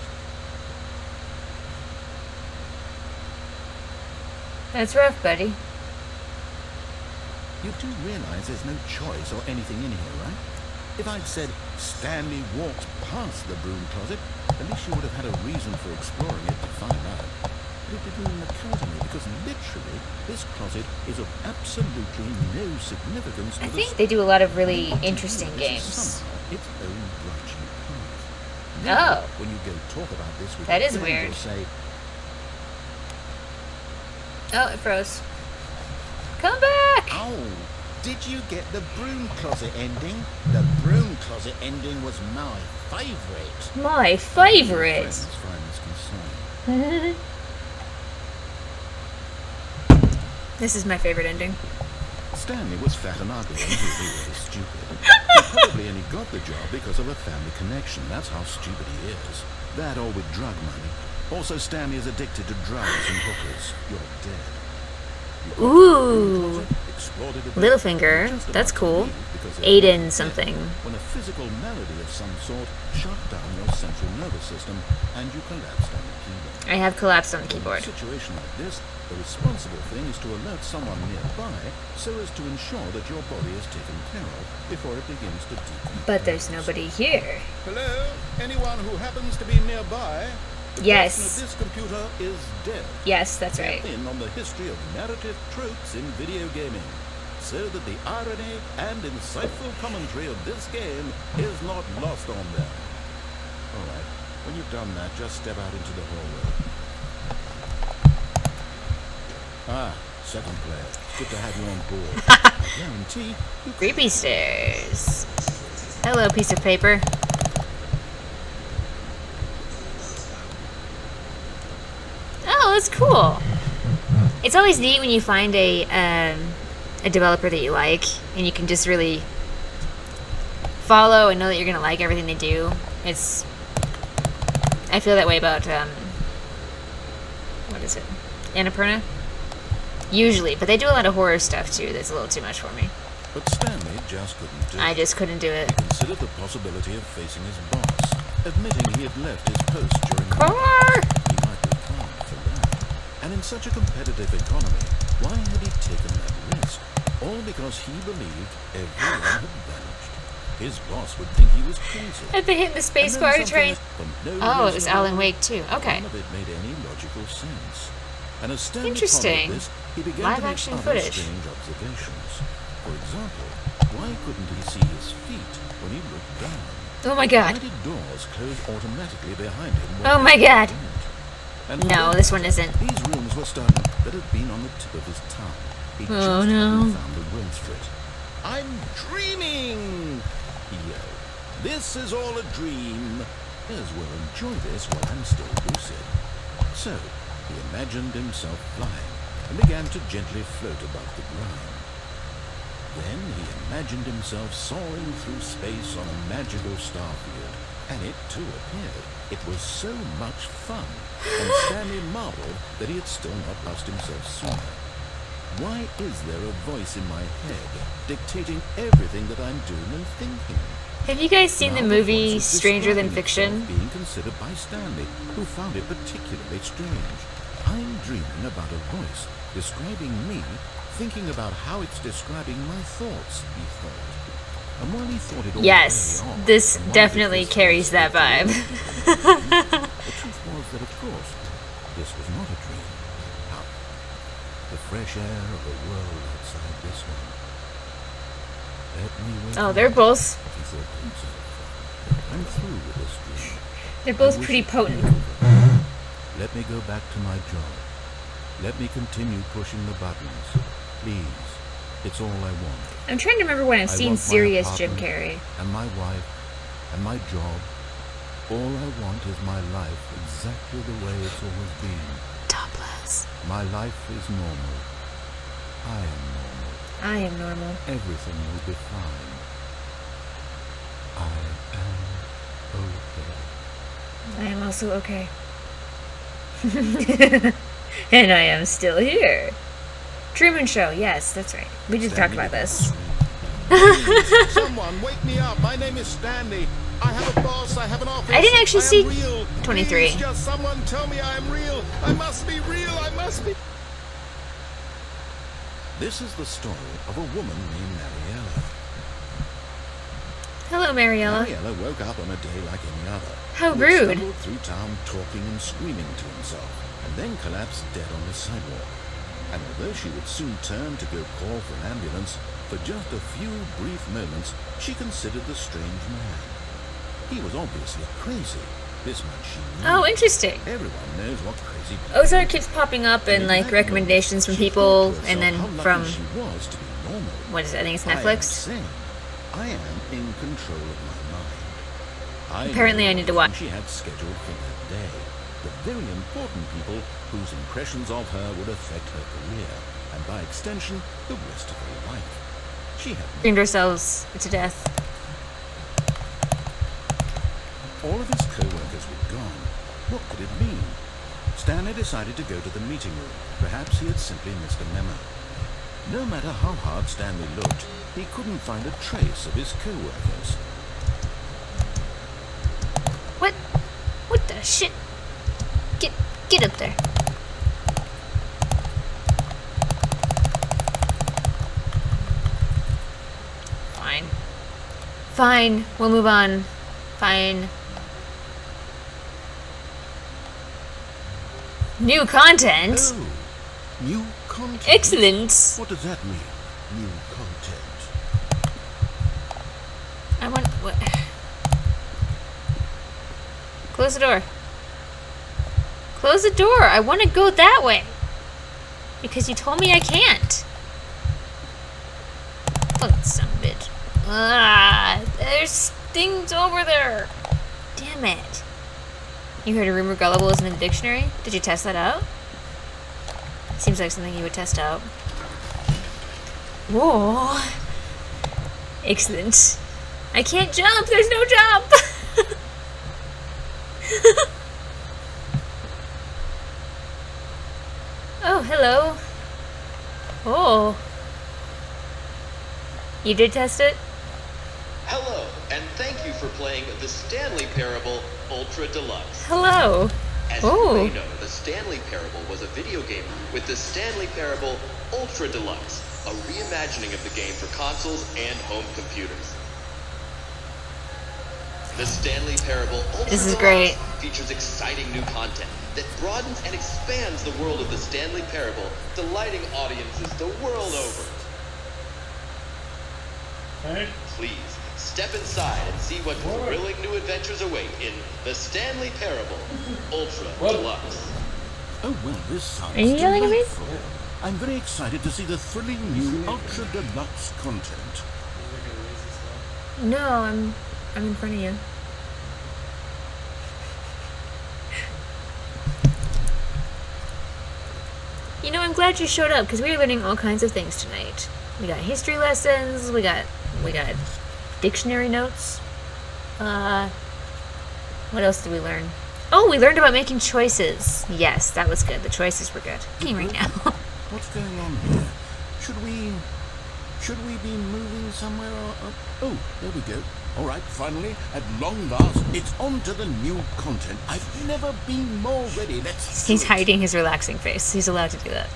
Speaker 1: That's rough, buddy.
Speaker 2: You do realize there's no choice or anything in here, right? If I'd said Stanley walked past the broom closet, at least you would have had a reason for exploring it to find out. But it didn't even occur to me because literally this closet is of absolutely no significance to
Speaker 1: I think they do a lot of really interesting games.
Speaker 2: Somehow its own branching path. Maybe
Speaker 1: Oh.
Speaker 2: when you go talk about this with
Speaker 1: That
Speaker 2: your
Speaker 1: is
Speaker 2: friends,
Speaker 1: weird.
Speaker 2: you'll say,
Speaker 1: Oh, it froze. Come back!
Speaker 2: "Oh, did you get the broom closet ending? The broom closet ending was my favourite."
Speaker 1: My favorite!
Speaker 2: Friends find this concerning.
Speaker 1: This is my favorite ending.
Speaker 2: Stanley was fat and ugly and really stupid. He probably only got the job because of a family connection. That's how stupid he is. That or with drug money. Also, Stanley is addicted to drugs and hookers. You're dead.
Speaker 1: Ooh.
Speaker 2: Explored it a bit.
Speaker 1: Littlefinger.
Speaker 2: Just
Speaker 1: That's
Speaker 2: about
Speaker 1: cool.
Speaker 2: to leave because it
Speaker 1: Aiden
Speaker 2: was
Speaker 1: something.
Speaker 2: when a physical malady of some sort shut down your central nervous system and you collapsed on the keyboard.
Speaker 1: I have collapsed on the
Speaker 2: In a
Speaker 1: keyboard.
Speaker 2: situation like this, the responsible thing is to alert someone nearby so as to ensure that your body is taken care of before it begins to decompose.
Speaker 1: But there's nobody here.
Speaker 2: Hello? Anyone who happens to be nearby? The
Speaker 1: Yes.
Speaker 2: person of this computer is dead.
Speaker 1: Yes, that's right.
Speaker 2: In on the history of narrative tropes in video gaming, so that the irony and insightful commentary of this game is not lost on them. Alright, when you've done that, just step out into the hallway. Ah, second player. Good to have you on board. I guarantee you
Speaker 1: Creepy stairs. Hello, piece of paper. Oh, that's cool. It's always neat when you find a developer that you like, and you can just really follow and know that you're gonna like everything they do. I feel that way about what is it? Annapurna? Usually, but they do a lot of horror stuff too. That's a little too much for me.
Speaker 2: But Stanley just couldn't do it.
Speaker 1: I just couldn't do it.
Speaker 2: He considered the possibility of facing his boss, admitting he had left his post during the
Speaker 1: Car!
Speaker 2: he might be harmed for that. And in such a competitive economy, why had he taken that risk? All because he believed everyone had vanished. His boss would think he was crazy.
Speaker 1: I've been hitting the space
Speaker 2: And then
Speaker 1: bar to
Speaker 2: something
Speaker 1: try.
Speaker 2: for no
Speaker 1: Oh, it
Speaker 2: reason
Speaker 1: was
Speaker 2: at
Speaker 1: Alan
Speaker 2: all,
Speaker 1: Wake too. Okay.
Speaker 2: None of it made any logical sense. And as Stanley
Speaker 1: Interesting.
Speaker 2: pondered this, he began
Speaker 1: Live
Speaker 2: to make
Speaker 1: action
Speaker 2: other
Speaker 1: footage.
Speaker 2: strange observations. For example, why couldn't he see his feet when he looked down?
Speaker 1: Oh my
Speaker 2: Why
Speaker 1: god.
Speaker 2: did doors close automatically behind him? when
Speaker 1: Oh my
Speaker 2: he
Speaker 1: god.
Speaker 2: didn't? And
Speaker 1: No,
Speaker 2: then
Speaker 1: this one isn't.
Speaker 2: These rooms were starting that had been on the tip of his tongue. He
Speaker 1: Oh,
Speaker 2: just
Speaker 1: no.
Speaker 2: hadn't found the words for it. I'm dreaming! He yelled. This is all a dream. May as well enjoy this while I'm still lucid. So, he imagined himself flying and began to gently float above the ground. Then he imagined himself soaring through space on a magical starfield, and it too appeared. It was so much fun, and Stanley marveled that he had still not lost himself sooner. Why is there a voice in my head dictating everything that I'm doing and thinking?
Speaker 1: Have you guys seen the
Speaker 2: Now
Speaker 1: movie
Speaker 2: voice is
Speaker 1: Stranger Than
Speaker 2: describing
Speaker 1: Fiction?
Speaker 2: itself being considered by Stanley, who found it particularly strange. I'm dreaming about a voice describing me, thinking about how it's describing my thoughts, he thought. And while he thought it all
Speaker 1: Yes,
Speaker 2: very odd,
Speaker 1: this
Speaker 2: and wondered
Speaker 1: definitely
Speaker 2: if this
Speaker 1: carries
Speaker 2: was
Speaker 1: that
Speaker 2: a
Speaker 1: vibe.
Speaker 2: dream, the truth was that, of course, this was not a dream. How? The fresh air of the world outside this one. Let me wake
Speaker 1: Oh,
Speaker 2: up,
Speaker 1: they're both
Speaker 2: he thought to himself. I'm through with this dream.
Speaker 1: they're
Speaker 2: I
Speaker 1: both
Speaker 2: wish
Speaker 1: pretty
Speaker 2: it could
Speaker 1: potent.
Speaker 2: be over. Let me go back to my job. Let me continue pushing the buttons. Please. It's all I want.
Speaker 1: I'm trying to remember when I've
Speaker 2: I
Speaker 1: seen
Speaker 2: want my
Speaker 1: serious Jim
Speaker 2: apartment
Speaker 1: Carrey.
Speaker 2: And my wife, and my job. All I want is my life exactly the way it's always been.
Speaker 1: Topless.
Speaker 2: My life is normal. I am normal.
Speaker 1: I am normal.
Speaker 2: Everything will be fine. I am okay.
Speaker 1: I am also okay. And I am still here. Truman Show, yes, that's right. We just talked about this.
Speaker 2: Someone wake me up. My name is Stanley. I have a boss. I have an office.
Speaker 1: I didn't actually see
Speaker 2: am real.
Speaker 1: 23.
Speaker 2: Please, just someone tell me I am real. I must be real. I must be. This is the story of a woman named Mariella.
Speaker 1: Hello, Mariella.
Speaker 2: Mariella woke up on a day like any other.
Speaker 1: How
Speaker 2: He had
Speaker 1: rude.
Speaker 2: stumbled through town talking and screaming to himself, and then collapsed dead on the sidewalk. And although she would soon turn to go call for an ambulance, for just a few brief moments, she considered the strange man. He was obviously crazy. This much she knew.
Speaker 1: Oh, interesting.
Speaker 2: Everyone knows what crazy people
Speaker 1: Ozark
Speaker 2: do.
Speaker 1: keeps popping up in
Speaker 2: And
Speaker 1: like
Speaker 2: that moment,
Speaker 1: recommendations from
Speaker 2: she
Speaker 1: people,
Speaker 2: thought to
Speaker 1: and
Speaker 2: herself
Speaker 1: then
Speaker 2: how lucky
Speaker 1: from
Speaker 2: she was to be normal.
Speaker 1: what is it? I think it's
Speaker 2: I am
Speaker 1: Netflix.
Speaker 2: sane. I am in control of my mind.
Speaker 1: Apparently I need to watch.
Speaker 2: She had scheduled for that day. The very important people whose impressions of her would affect her career, and by extension, the rest of her life. She had
Speaker 1: Screamed ourselves to death.
Speaker 2: all of his co-workers were gone. What could it mean? Stanley decided to go to the meeting room. Perhaps he had simply missed a memo. No matter how hard Stanley looked, he couldn't find a trace of his co-workers.
Speaker 1: What? What the shit? Get up there. Fine. Fine. We'll move on. Fine. New content.
Speaker 2: Oh, new content.
Speaker 1: Excellent.
Speaker 2: What does that mean? New content.
Speaker 1: I want. What? Close the door. Close the door. I want to go that way. Because you told me I can't. Fuck son of a bitch. Ah, there's things over there. Damn it. You heard a rumor gullible isn't in the dictionary? Did you test that out? Seems like something you would test out. Whoa. Excellent. I can't jump. There's no jump. Oh, hello. Oh. You did test it?
Speaker 5: Hello, and thank you for playing the Stanley Parable Ultra Deluxe.
Speaker 1: Hello.
Speaker 5: As
Speaker 1: Oh.
Speaker 5: you may know, the Stanley Parable was a video game with the Stanley Parable Ultra Deluxe, a reimagining of the game for consoles and home computers. The Stanley Parable Ultra
Speaker 1: This is
Speaker 5: Deluxe
Speaker 1: great.
Speaker 5: features exciting new content that broadens and expands the world of the Stanley Parable, delighting audiences the world over. Please, step inside and see what thrilling new adventures await in the Stanley Parable Ultra Deluxe.
Speaker 2: Oh, well, this sounds
Speaker 1: Are you yelling at me?
Speaker 2: delightful. I'm very excited to see the thrilling new Ultra Deluxe content.
Speaker 1: No, I'm in front of you. You know, I'm glad you showed up because we are learning all kinds of things tonight. We got history lessons. We got dictionary notes. What else did we learn? Oh, we learned about making choices. Yes, that was good. The choices were good. Right now.
Speaker 2: What's going on here? Should we be moving somewhere? Oh, there we go. All right, finally, at long last, it's on to the new content. I've never been more ready. Let's.
Speaker 1: He's hiding his relaxing face. He's allowed to do that.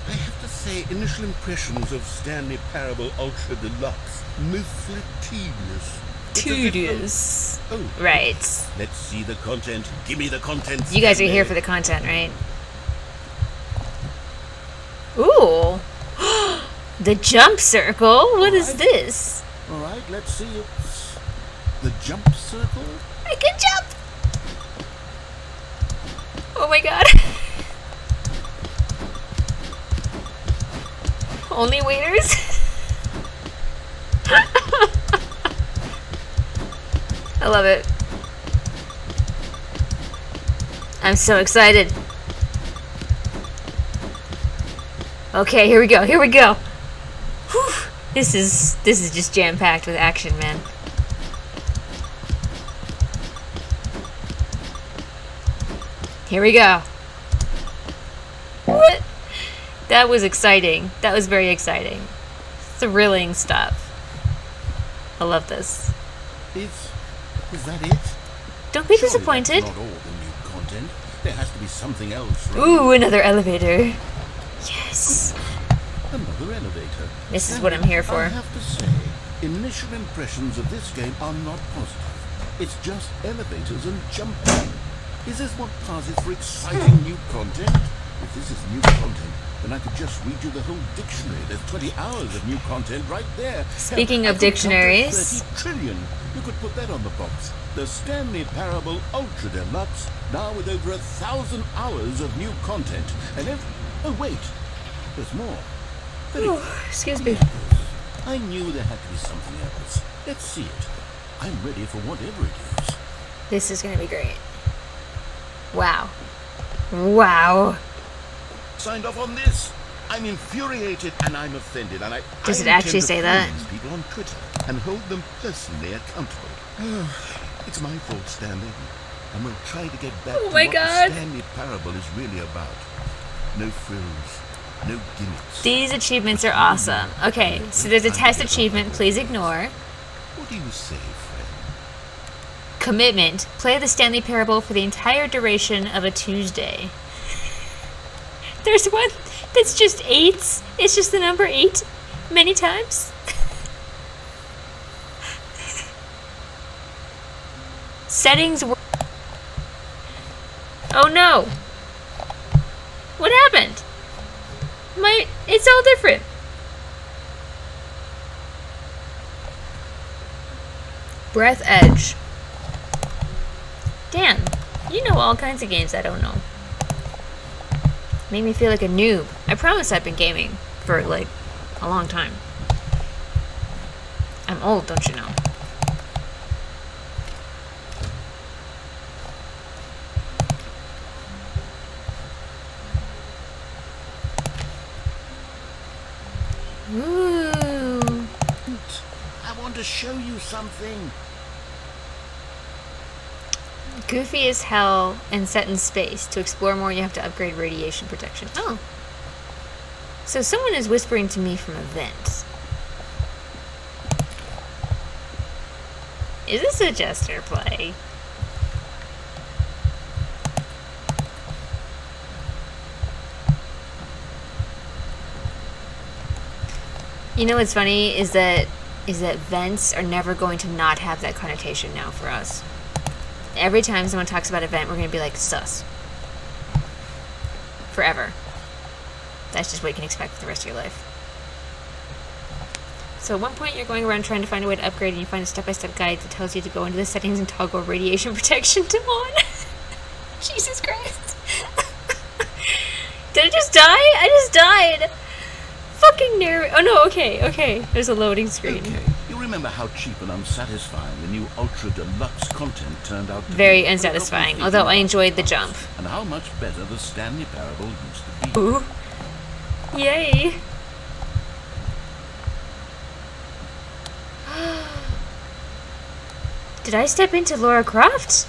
Speaker 2: I have to say, initial impressions of Stanley Parable Ultra Deluxe, mostly tedious.
Speaker 1: Tedious.
Speaker 2: Oh,
Speaker 1: right.
Speaker 2: Let's see the content. Give me the content.
Speaker 1: You guys are here for the content, right? Ooh. The jump circle? What is this?
Speaker 2: All right, let's see. It's the jump circle.
Speaker 1: I can jump! Oh my god. Only waiters? I love it. I'm so excited. Okay, here we go. Here we go. Whew. This is just jam-packed with action, man. Here we go. What? That was exciting. That was very exciting. Thrilling stuff. I love this.
Speaker 2: Is that it?
Speaker 1: Don't be
Speaker 2: Surely
Speaker 1: disappointed.
Speaker 2: that's not all the new content. There has to be something else, right?
Speaker 1: Ooh, another elevator. Yes.
Speaker 2: Another elevator.
Speaker 1: This is what I'm here for.
Speaker 2: I have to say, initial impressions of this game are not positive. It's just elevators and jumping. Is this what passes for exciting new content? If this is new content, then I could just read you the whole dictionary. There's 20 hours of new content right there.
Speaker 1: Speaking
Speaker 2: Hell,
Speaker 1: of
Speaker 2: I could count to
Speaker 1: dictionaries.
Speaker 2: 30 trillion. You could put that on the box. The Stanley Parable Ultra Deluxe, now with over 1,000 hours of new content. And oh wait, there's more.
Speaker 1: Ooh, excuse me.
Speaker 2: I knew there had to be something else. Let's see it. I'm ready for whatever it is.
Speaker 1: This is gonna be great. Wow. Wow.
Speaker 2: Signed off on this. I'm infuriated and I'm offended, and
Speaker 1: Does
Speaker 2: I
Speaker 1: it actually
Speaker 2: intend to
Speaker 1: say that?
Speaker 2: find these people on Twitter and hold them personally accountable. It's my fault, Stanley, and we'll try to get back
Speaker 1: Oh
Speaker 2: to
Speaker 1: my
Speaker 2: what
Speaker 1: God.
Speaker 2: the Stanley Parable is really about. No frills, no gimmicks.
Speaker 1: These achievements are awesome. Okay, so there's a test achievement. Please ignore.
Speaker 2: What do you say, friend?
Speaker 1: Commitment. Play the Stanley Parable for the entire duration of a Tuesday. There's one that's just 8s. It's just the number 8 many times. Settings were... Oh no. What happened? It's all different. Breath Edge. Dan, you know all kinds of games I don't know. Made me feel like a noob. I promise I've been gaming for, like, a long time. I'm old, don't you know? Ooh.
Speaker 2: I want to show you something.
Speaker 1: Goofy as hell and set in space. To explore more, you have to upgrade radiation protection. Oh. So someone is whispering to me from a vent. Is this a jester play? You know what's funny is that vents are never going to not have that connotation now for us. Every time someone talks about a vent, we're going to be like, sus. Forever. That's just what you can expect for the rest of your life. So at one point you're going around trying to find a way to upgrade and you find a step-by-step guide that tells you to go into the settings and toggle radiation protection to on. Jesus Christ. Did I just die? I just died. Fucking nerve. Oh no, okay. There's a loading screen.
Speaker 2: Okay, you remember how cheap and unsatisfying the new Ultra Deluxe content turned out to be?
Speaker 1: Very unsatisfying, although I enjoyed the jump.
Speaker 2: And how much better the Stanley Parable used to be.
Speaker 1: Ooh. Yay. Did I step into Lara Croft?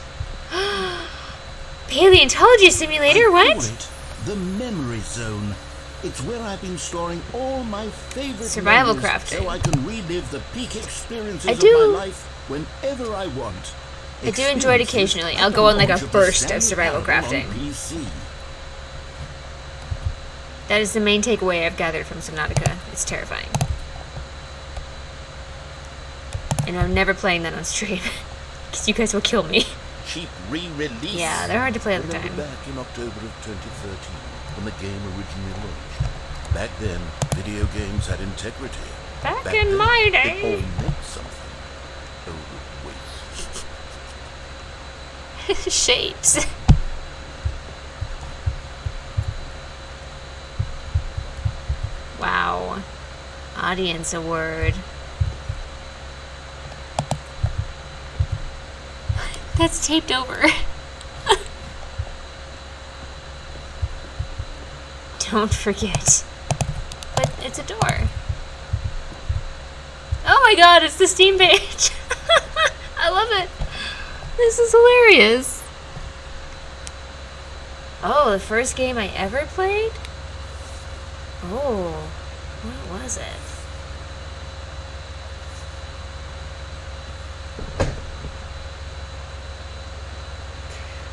Speaker 1: Paleontology simulator,
Speaker 2: I call
Speaker 1: what?
Speaker 2: it the memory zone. It's where I've been storing all my favorite
Speaker 1: Survival
Speaker 2: memories
Speaker 1: crafting.
Speaker 2: so I can relive the peak experiences
Speaker 1: I
Speaker 2: of
Speaker 1: do-
Speaker 2: my life whenever I want.
Speaker 1: I do enjoy it occasionally. I'll go on like a burst of survival crafting.
Speaker 2: PC.
Speaker 1: That is the main takeaway I've gathered from Subnautica. It's terrifying. And I'm never playing that on stream. Because you guys will kill me.
Speaker 2: Cheap re-release.
Speaker 1: Yeah, they're hard to play all the
Speaker 2: Remember
Speaker 1: time.
Speaker 2: back in October of 2013, when the game originally launched. Back then, video games had integrity.
Speaker 1: Back
Speaker 2: Back
Speaker 1: in
Speaker 2: then,
Speaker 1: my
Speaker 2: it
Speaker 1: day.
Speaker 2: all meant something. Oh, waste.
Speaker 1: Shapes. Wow. Audience award. That's taped over. Don't forget. But it's a door. Oh my god, it's the Steam page. I love it. This is hilarious. Oh, the first game I ever played? Oh, what was it?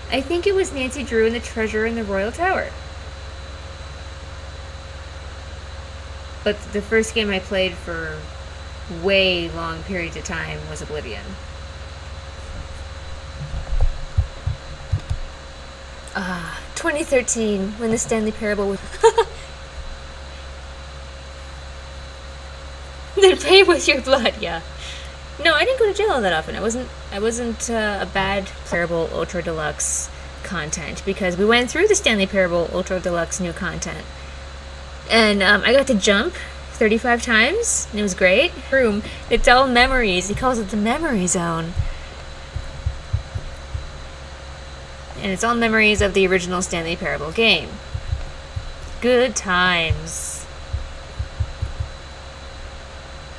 Speaker 1: I think it was Nancy Drew and the Treasure in the Royal Tower. But the first game I played for way long periods of time was Oblivion. 2013, when the Stanley Parable was... Then pay with your blood, yeah. No, I didn't go to jail all that often. I wasn't a bad Parable Ultra Deluxe content, because we went through the Stanley Parable Ultra Deluxe new content. And I got to jump 35 times, and it was great. Room, it's all memories. He calls it the memory zone. And it's all memories of the original Stanley Parable game. Good times.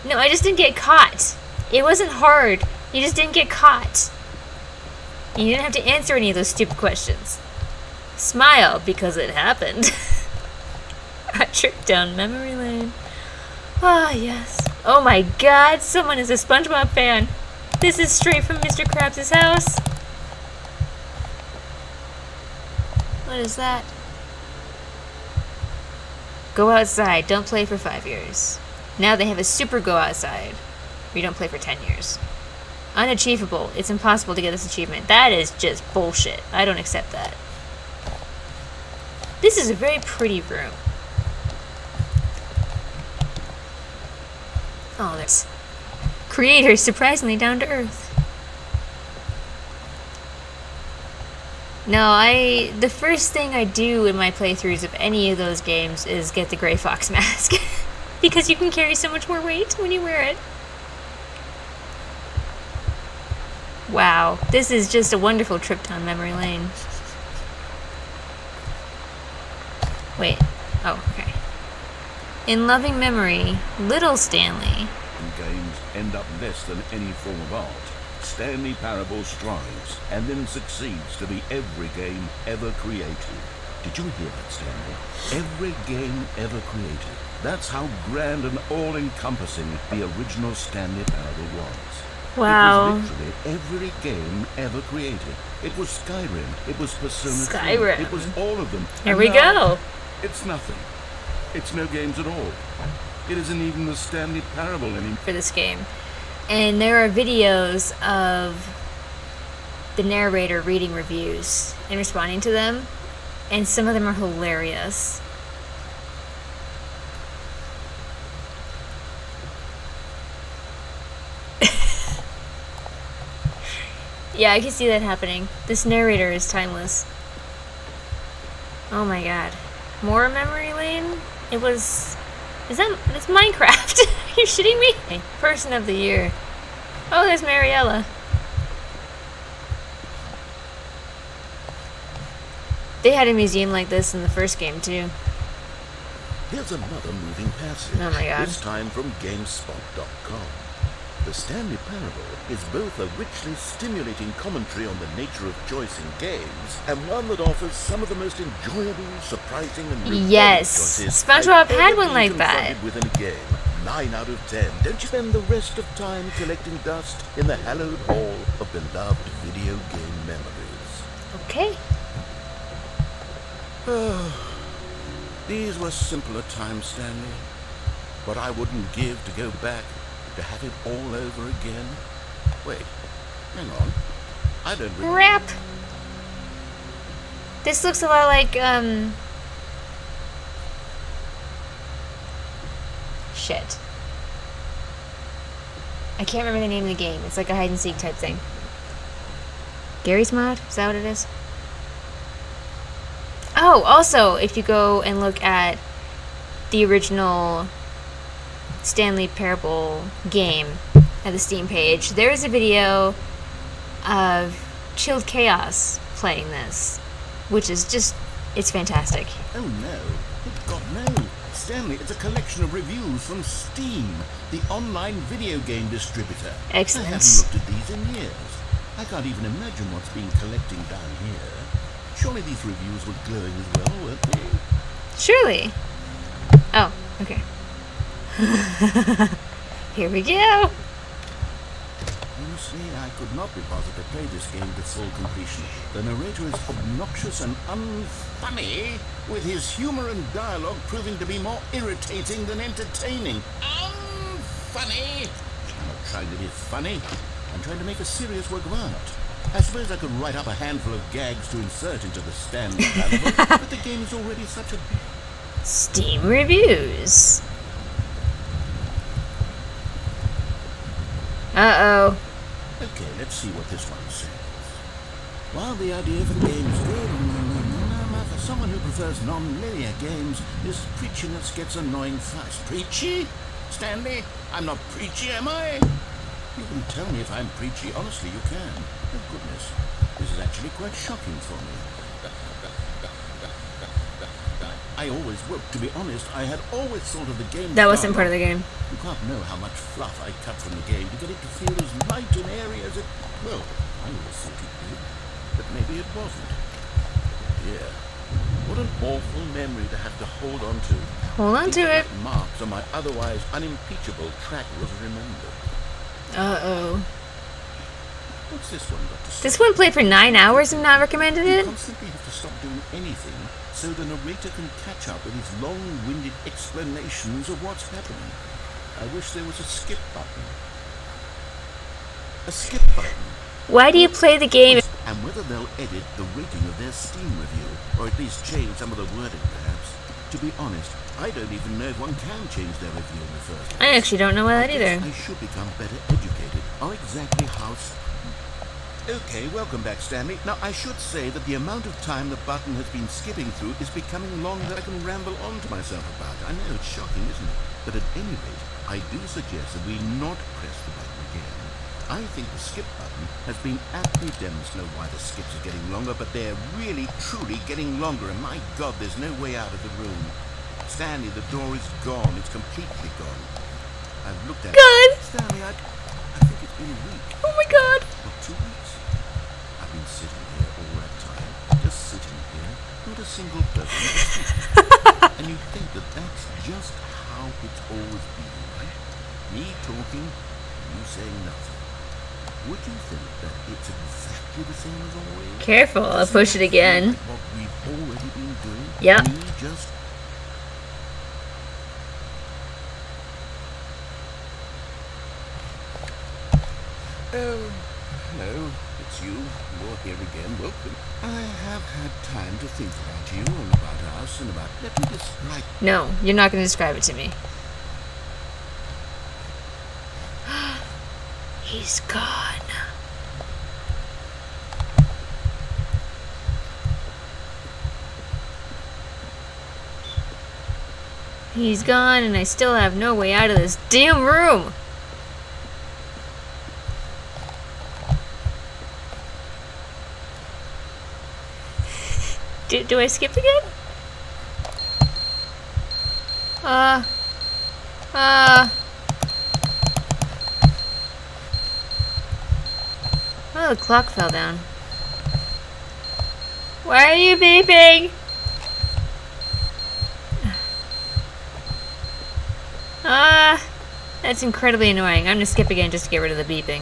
Speaker 1: No, I just didn't get caught. It wasn't hard. You just didn't get caught. You didn't have to answer any of those stupid questions. Smile, because it happened. A trip down memory lane. Ah, yes. Oh my god, someone is a SpongeBob fan. This is straight from Mr. Krabs' house. What is that? Go outside. Don't play for 5 years. Now they have a super go outside. You don't play for 10 years. Unachievable. It's impossible to get this achievement. That is just bullshit. I don't accept that. This is a very pretty room. Oh, that's... Creator, surprisingly down to earth. No, the first thing I do in my playthroughs of any of those games is get the Gray Fox mask. Because you can carry so much more weight when you wear it. Wow, this is just a wonderful trip down memory lane. Wait, oh, okay. In loving memory, little Stanley.
Speaker 2: Games end up less than any form of art. Stanley Parable strives and then succeeds to be every game ever created. Did you hear that, Stanley? Every game ever created. That's how grand and all-encompassing the original Stanley Parable was.
Speaker 1: Wow.
Speaker 2: It was literally every game ever created. It was Skyrim. It was Persona 3.
Speaker 1: Skyrim.
Speaker 2: It was all of them.
Speaker 1: Here
Speaker 2: And
Speaker 1: we
Speaker 2: now,
Speaker 1: go.
Speaker 2: It's nothing. It's no games at all. It isn't even the Stanley Parable anymore.
Speaker 1: For this game. And there are videos of the narrator reading reviews and responding to them, and some of them are hilarious. Yeah, I can see that happening. This narrator is timeless. Oh my god. More memory lane? It's Minecraft. you shitting me? Hey, Person of the Year. Oh, there's Mariella. They had a museum like this in the first game, too.
Speaker 2: Here's another moving passage.
Speaker 1: Oh my god.
Speaker 2: This time from GameSpot.com. The Stanley Parable is both a richly stimulating commentary on the nature of choice in games, and one that offers some of the most enjoyable, surprising, and rewarding
Speaker 1: Yes,
Speaker 2: choices
Speaker 1: SpongeBob
Speaker 2: I've ever
Speaker 1: had one
Speaker 2: been
Speaker 1: like that.
Speaker 2: confronted with in a game. 9 out of 10. Don't you spend the rest of time collecting dust in the hallowed hall of beloved video game memories.
Speaker 1: Okay.
Speaker 2: These were simpler times, Stanley. What I wouldn't give to go back, to have it all over again. Wait, hang on. I don't really...
Speaker 1: Rap. This looks a lot like, shit. I can't remember the name of the game. It's like a hide and seek type thing. Gary's Mod? Is that what it is? Oh, also, if you go and look at the original Stanley Parable game at the Steam page, there is a video of Chilled Chaos playing this, which is just, it's fantastic.
Speaker 2: Oh no, good God no. Stanley, it's a collection of reviews from Steam, the online video game distributor.
Speaker 1: Excellent.
Speaker 2: I haven't looked at these in years. I can't even imagine what's been collecting down here. Surely these reviews were glowing as well, weren't they?
Speaker 1: Surely. Oh, okay. Here we go.
Speaker 2: Honestly, I could not be bothered to play this game to full completion. The narrator is obnoxious and unfunny, with his humor and dialogue proving to be more irritating than entertaining. Unfunny! I'm not trying to be funny. I'm trying to make a serious work of art. I suppose I could write up a handful of gags to insert into the Stanley Parable, but the game is already such a...
Speaker 1: Steam reviews. Uh-oh.
Speaker 2: Okay, let's see what this one says. While the idea for the game is good, for someone who prefers non-linear games, this preachiness gets annoying fast. Preachy? Stanley, I'm not preachy, am I? You can tell me if I'm preachy. Honestly, you can. Oh, goodness. This is actually quite shocking for me. I always, well, to be honest, I had always thought of the game...
Speaker 1: That wasn't part of the game.
Speaker 2: You can't know how much fluff I cut from the game to get it to feel as light and airy as it... Well, I always thought it did. But maybe it wasn't. Yeah. What an awful memory to have to hold on to.
Speaker 1: Hold on to it.
Speaker 2: Marks on my otherwise unimpeachable track was remembered.
Speaker 1: Uh-oh.
Speaker 2: What's this one got to say?
Speaker 1: This one played for 9 hours and not recommended
Speaker 2: You
Speaker 1: it?
Speaker 2: constantly have to stop doing anything so the narrator can catch up with his long-winded explanations of what's happening. I wish there was a skip button. A skip button.
Speaker 1: Why do you play the game?
Speaker 2: And whether they'll edit the rating of their Steam review, or at least change some of the wording perhaps. To be honest, I don't even know if one can change their review in the first place.
Speaker 1: I actually don't know that either.
Speaker 2: I should become better educated on exactly how... Okay, welcome back, Stanley. Now, I should say that the amount of time the button has been skipping through is becoming longer than I can ramble on to myself about. I know, it's shocking, isn't it? But at any rate, I do suggest that we not press the button again. I think the skip button has been aptly demonstrated why the skips are getting longer, but they're really, truly getting longer, and my God, there's no way out of the room. Stanley, the door is gone. It's completely gone. I've looked at
Speaker 1: God.
Speaker 2: it. Stanley, I think it's been a week.
Speaker 1: Oh my God.
Speaker 2: Or 2 weeks. I've been sitting here all that time. Just sitting here. Not a single person to speak. And you think that that's just how it's always been, right? Me talking, you saying nothing. Would you think that it's exactly the same as always?
Speaker 1: Careful, I'll push it again.
Speaker 2: Like what we've already been doing?
Speaker 1: Yep.
Speaker 2: Me just... Oh, hello, it's you. You're here again. Welcome. I have had time to think about you and about us and about... Let me describe...
Speaker 1: No, you're not going to describe it to me. He's gone. He's gone, and I still have no way out of this damn room. Do I skip again? Oh, the clock fell down. Why are you beeping? That's incredibly annoying. I'm gonna skip again just to get rid of the beeping.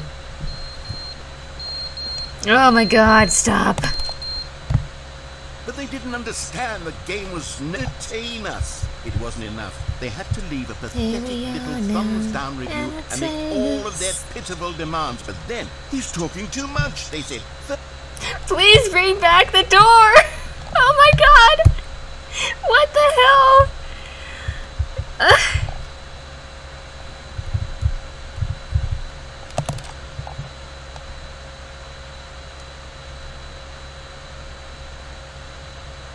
Speaker 1: Oh my god, stop.
Speaker 2: But they didn't understand the game was to entertain us. It wasn't enough. They had to leave a pathetic little thumbs down review and make all of their pitiful demands. But then, he's talking too much, they said.
Speaker 1: Please bring back the door! Oh my god! What the hell?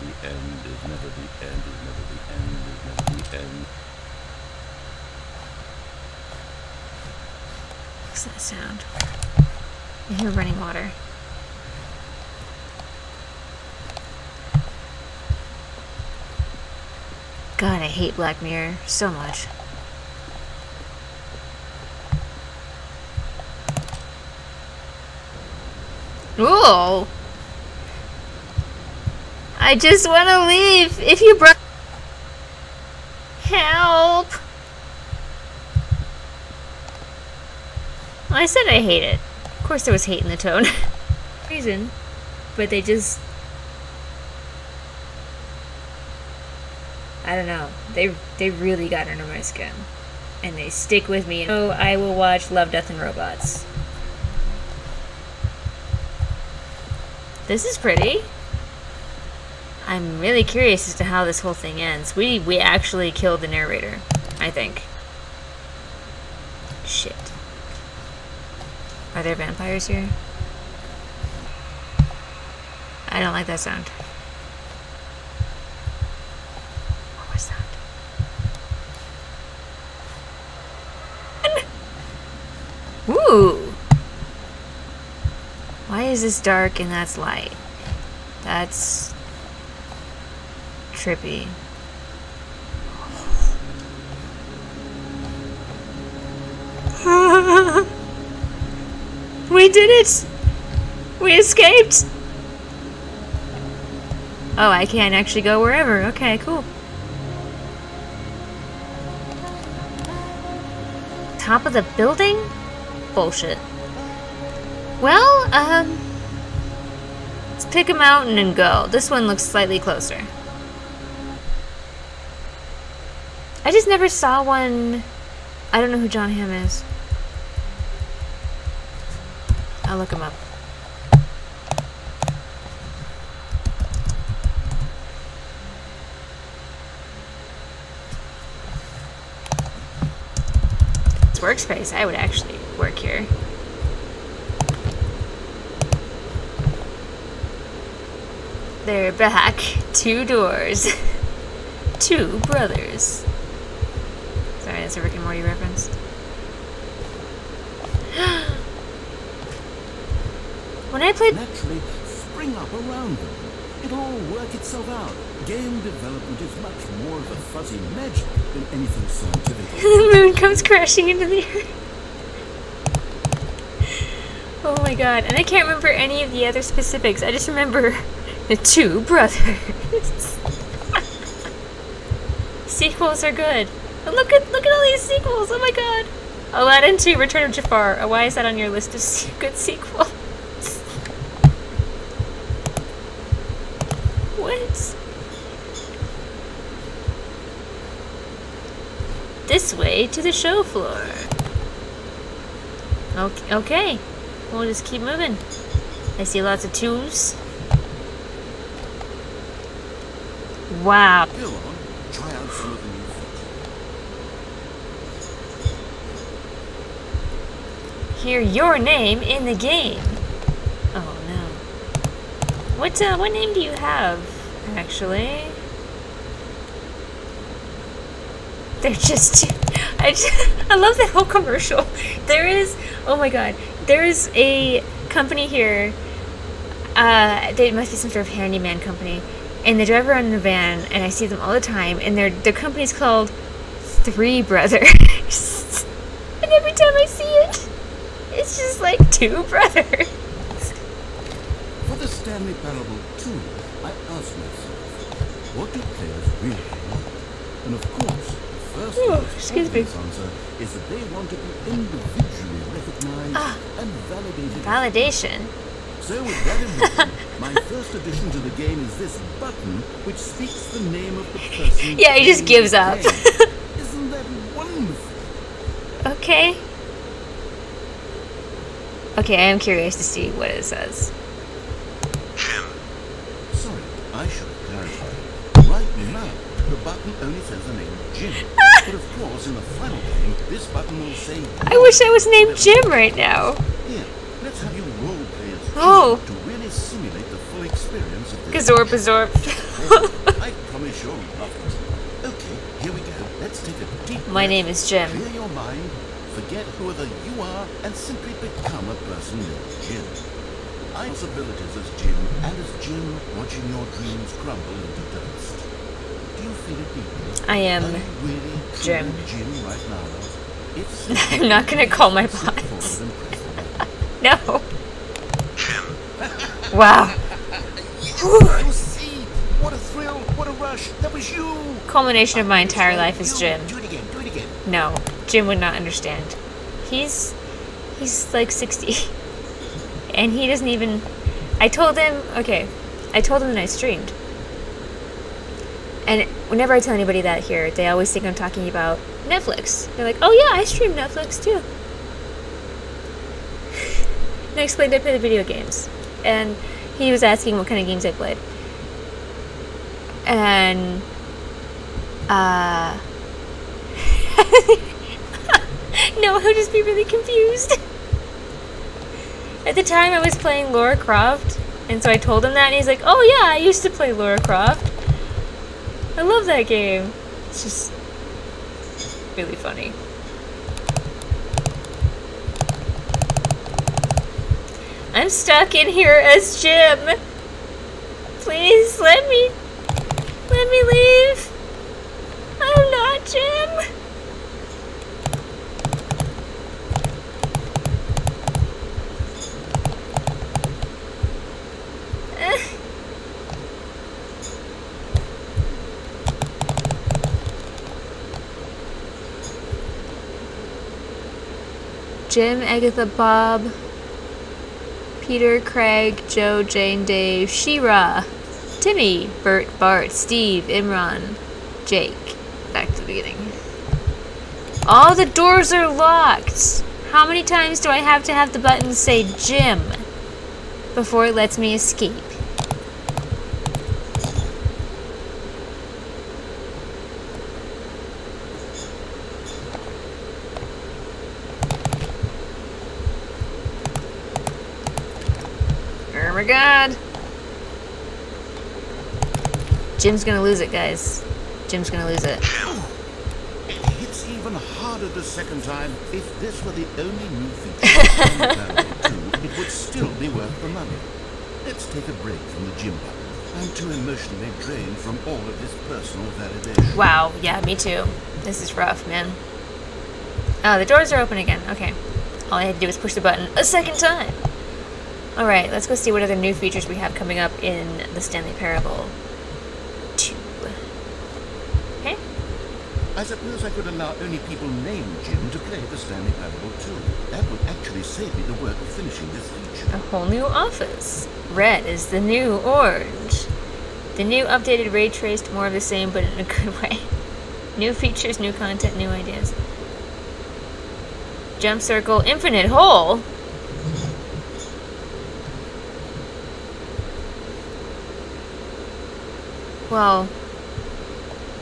Speaker 2: The end is never the end, is never the end, is never the end.
Speaker 1: What's that sound? I hear running water. God, I hate Black Mirror so much. Ooh! I just want to leave. If you brought... Help! Well, I said I hate it. Of course there was hate in the tone. Reason. But they just... I don't know. They really got under my skin. And they stick with me. So I will watch Love, Death, and Robots. This is pretty. I'm really curious as to how this whole thing ends. We actually killed the narrator, I think. Shit. Are there vampires here? I don't like that sound. What was that? Ooh! Why is this dark and that's light? That's... trippy. We did it! We escaped! Oh, I can't actually go wherever. Okay, cool. Top of the building? Bullshit. Well, let's pick a mountain and go. This one looks slightly closer. I just never saw one. I don't know who John Hamm is. I'll look him up. It's workspace. I would actually work here. They're back. 2 doors. 2 brothers. Sorry, that's a Rick and Morty reference. When I played...
Speaker 4: Naturally, spring up around them. It'll all work itself out. Game development is much more of a fuzzy magic than anything scientific.
Speaker 1: The moon comes crashing into the earth. Oh my god. And I can't remember any of the other specifics. I just remember the 2 brothers. Sequels are good. And look at all these sequels. Oh my god. Aladdin 2, Return of Jafar. Oh, why is that on your list of good sequels? What? This way to the show floor. Okay. We'll just keep moving. I see lots of 2s. Wow.
Speaker 2: Go on, try out some of the new features.
Speaker 1: Hear your name in the game. Oh no. What name do you have, actually? They're just, I love that whole commercial. There is, oh my god, there is a company here, they must be some sort of handyman company, and they drive around in a van, and I see them all the time, and their company's called Three Brothers. And every time I see it, it's just like two brothers.
Speaker 2: For the Stanley Parable 2, I asked myself, what do players really want? And of course, the first
Speaker 1: excuse me.
Speaker 2: answer is that they want to be individually recognized and validated.
Speaker 1: Validation.
Speaker 2: So with that in mind, my first addition to the game is this button which speaks the name of the person.
Speaker 1: Yeah, he just gives up.
Speaker 2: Isn't that wonderful?
Speaker 1: Okay. Okay, I am curious to see what it says.
Speaker 2: Jim. Sorry, I should have clarified. Right now, the button only says the name Jim. But of course, in the final game, this button will say...
Speaker 1: I wish I was named Jim right now.
Speaker 2: Here, let's have you role play as
Speaker 1: Oh.
Speaker 2: Jim to really simulate the full experience of this.
Speaker 1: Gazorp.
Speaker 2: I promise you'll love it. Okay, here we go. Let's take a deep
Speaker 1: My
Speaker 2: breath,
Speaker 1: name is Jim.
Speaker 2: Clear your mind, forget whoever you are, and simply become a person named Jim. I have possibilities as Jim, and as Jim, watching your dreams crumble into dust. Do you feel it deeply?
Speaker 1: I am
Speaker 2: Are you really
Speaker 1: Jim.
Speaker 2: truly Jim right now? If so,
Speaker 1: I'm not gonna call my
Speaker 2: sit forward
Speaker 1: boss.
Speaker 2: and press the button.
Speaker 1: No. Wow.
Speaker 2: You see, what a thrill, what a rush. That was you.
Speaker 1: Culmination of my entire life is
Speaker 2: You.
Speaker 1: Jim.
Speaker 2: Do it again, do it again.
Speaker 1: No, Jim would not understand. He's like 60. And he doesn't even... I told him that I streamed. And whenever I tell anybody that here, they always think I'm talking about Netflix. They're like, oh yeah, I stream Netflix too. And I explained I play the video games. And he was asking what kind of games I played. And, no, he'll just be really confused. At the time, I was playing Lara Croft, and so I told him that, and he's like, oh yeah, I used to play Lara Croft. I love that game. It's just really funny. I'm stuck in here as Jim. Please, let me leave. I'm not Jim. Jim, Agatha, Bob, Peter, Craig, Joe, Jane, Dave, She-Ra, Timmy, Bert, Bart, Steve, Imran, Jake. Back to the beginning. All the doors are locked. How many times do I have to have the button say Jim before it lets me escape? Oh my god. Jim's gonna lose it, guys. Jim's gonna lose it.
Speaker 2: It's even harder the second time. If this were the only new feature on the Parable 2, it would still be worth the money. Let's take a break from the Jim button. I'm too emotionally drained from all of this personal validation.
Speaker 1: Wow, yeah, me too. This is rough, man. Oh, the doors are open again. Okay. All I had to do was push the button a second time. Alright, let's go see what other new features we have coming up in the Stanley Parable 2. Okay?
Speaker 2: I suppose I could allow only people named Jim to play the Stanley Parable 2. That would actually save me the work of finishing this feature.
Speaker 1: A whole new office. Red is the new orange. The new updated ray traced, more of the same, but in a good way. New features, new content, new ideas. Jump circle, infinite hole. Well,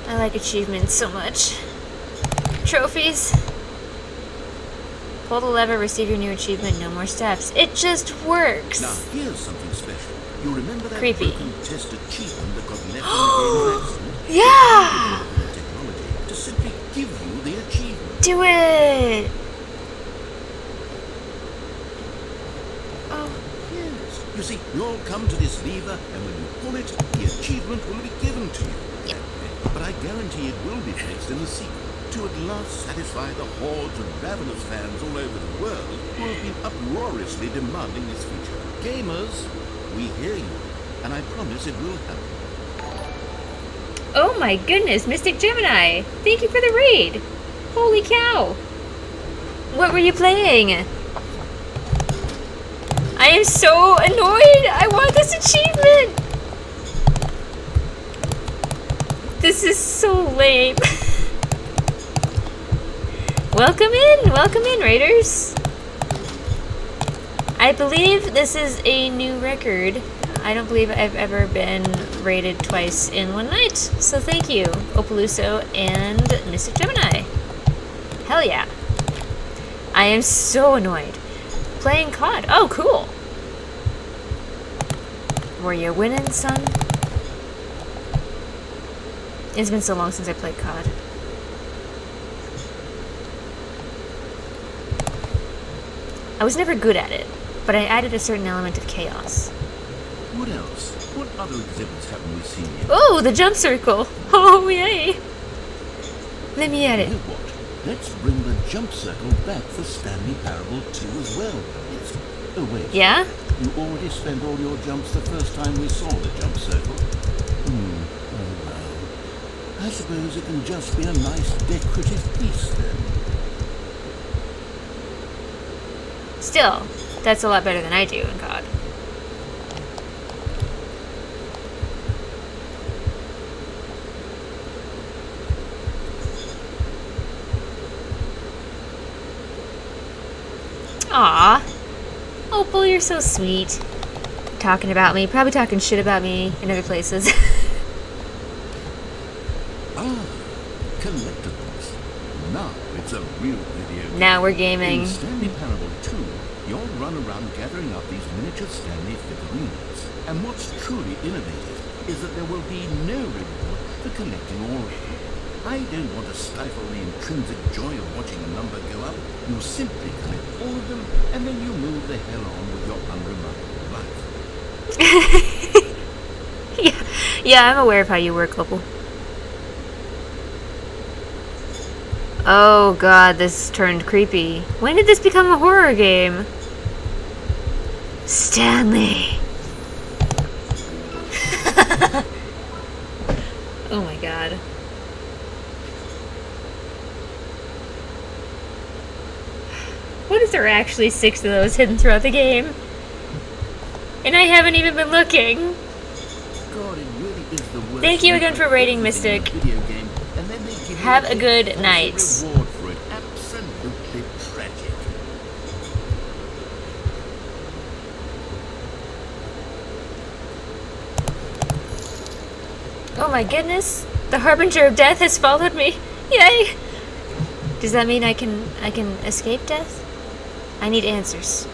Speaker 1: I like achievements so much. Trophies. Pull the lever, receive your new achievement, no more steps. It just works.
Speaker 2: Now, here's something special. You remember that
Speaker 1: Creepy.
Speaker 2: broken test achievement that got left in the game by accident?
Speaker 1: Yeah!
Speaker 2: Technology to simply give you the achievement.
Speaker 1: Do it! Oh.
Speaker 2: Yes. You see, you'll come to this lever, and when you pull it, the achievement will be given to you.
Speaker 1: Yep.
Speaker 2: But I guarantee it will be fixed in the sequel, to at last satisfy the hordes of ravenous fans all over the world who have been uproariously demanding this feature. Gamers, we hear you, and I promise it will happen.
Speaker 1: Oh my goodness, Mystic Gemini! Thank you for the raid! Holy cow! What were you playing? I am so annoyed! I want this achievement! This is so lame. Welcome in, raiders! I believe this is a new record. I don't believe I've ever been raided twice in one night. So thank you, Opaluso and Mystic Gemini. Hell yeah. I am so annoyed. Playing COD. Oh, cool. Were you winning, son? It's been so long since I played COD. I was never good at it, but I added a certain element of chaos.
Speaker 2: What else? What other exhibits haven't we seen yet?
Speaker 1: Oh, the jump circle! Oh, yay! Let me at it.
Speaker 2: You know what? Let's bring the jump circle back for Stanley Parable 2 as well. It's... Oh, wait.
Speaker 1: Yeah?
Speaker 2: You already spent all your jumps the first time we saw the jump circle. Oh, well. I suppose it can just be a nice decorative piece, then.
Speaker 1: Still, that's a lot better than I do in COD. Aw. Opal, you're so sweet. Talking about me, probably talking shit about me in other places.
Speaker 2: Ah, collectibles. Now it's a real video game.
Speaker 1: Now we're gaming.
Speaker 2: In Stanley Parable 2, you'll run around gathering up these miniature Stanley figurines. And what's truly innovative is that there will be no reward for collecting all of them. I don't want to stifle the intrinsic joy of watching a number go up. You simply collect all of them, and then you move the hell on with your unremarkable life.
Speaker 1: Yeah, I'm aware of how you work, Opal. Oh god, this turned creepy. When did this become a horror game? Stanley! Oh my god. What if there are actually 6 of those hidden throughout the game? And I haven't even been looking.
Speaker 2: God, it really is the worst.
Speaker 1: Thank you again for rating, Mystic.
Speaker 2: Video game, and then they give
Speaker 1: Have
Speaker 2: you
Speaker 1: a good
Speaker 2: false
Speaker 1: night.
Speaker 2: Reward for it. Absolutely tragic.
Speaker 1: Oh my goodness. The Harbinger of Death has followed me. Yay! Does that mean I can escape death? I need answers.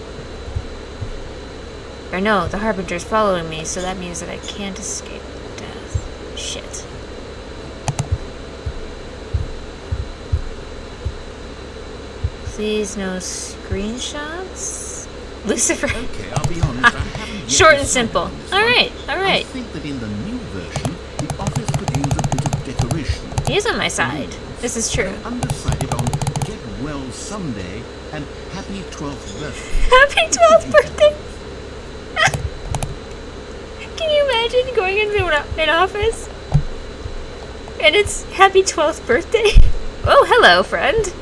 Speaker 1: Or no, the Harbinger's following me, so that means that I can't escape death. Shit. Please no screenshots? Lucifer.
Speaker 2: Okay, I'll be honest. I haven't yet
Speaker 1: Short and
Speaker 2: decided
Speaker 1: simple.
Speaker 2: on this one.
Speaker 1: Alright,
Speaker 2: I
Speaker 1: alright.
Speaker 2: think that in the new version, the office could use a bit of decoration.
Speaker 1: He's on my side. This is true.
Speaker 2: I'm undecided on Get Well Someday and Happy 12th Birthday.
Speaker 1: Happy 12th birthday! Can you imagine going into an office and it's happy 12th birthday? Oh, hello, friend.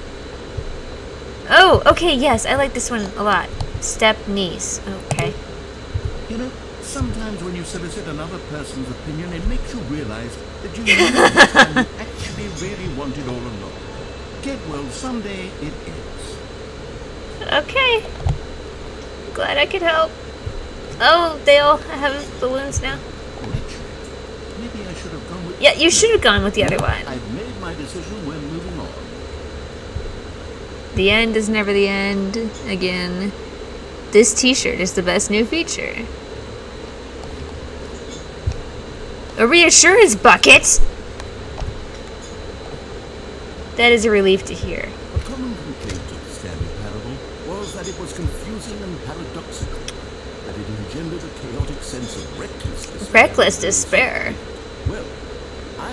Speaker 1: Oh, okay, yes, I like this one a lot. Step niece. Okay.
Speaker 2: You know, sometimes when you solicit another person's opinion, it makes you realize that you know what you actually really wanted all along. Get Well Someday it is.
Speaker 1: Okay. Glad I could help. Oh, they all have balloons now.
Speaker 2: Actually, maybe I should have gone with...
Speaker 1: Yeah, you should have gone with the other one.
Speaker 2: I've made my decision. We're moving on.
Speaker 1: The end is never the end. Again. This t-shirt is the best new feature. A reassurance bucket? That is a relief to hear.
Speaker 2: A common complaint of the Stanley Parable was that it was confusing and paradoxical, that it engendered a chaotic sense of reckless despair.
Speaker 1: Reckless despair.
Speaker 2: Well,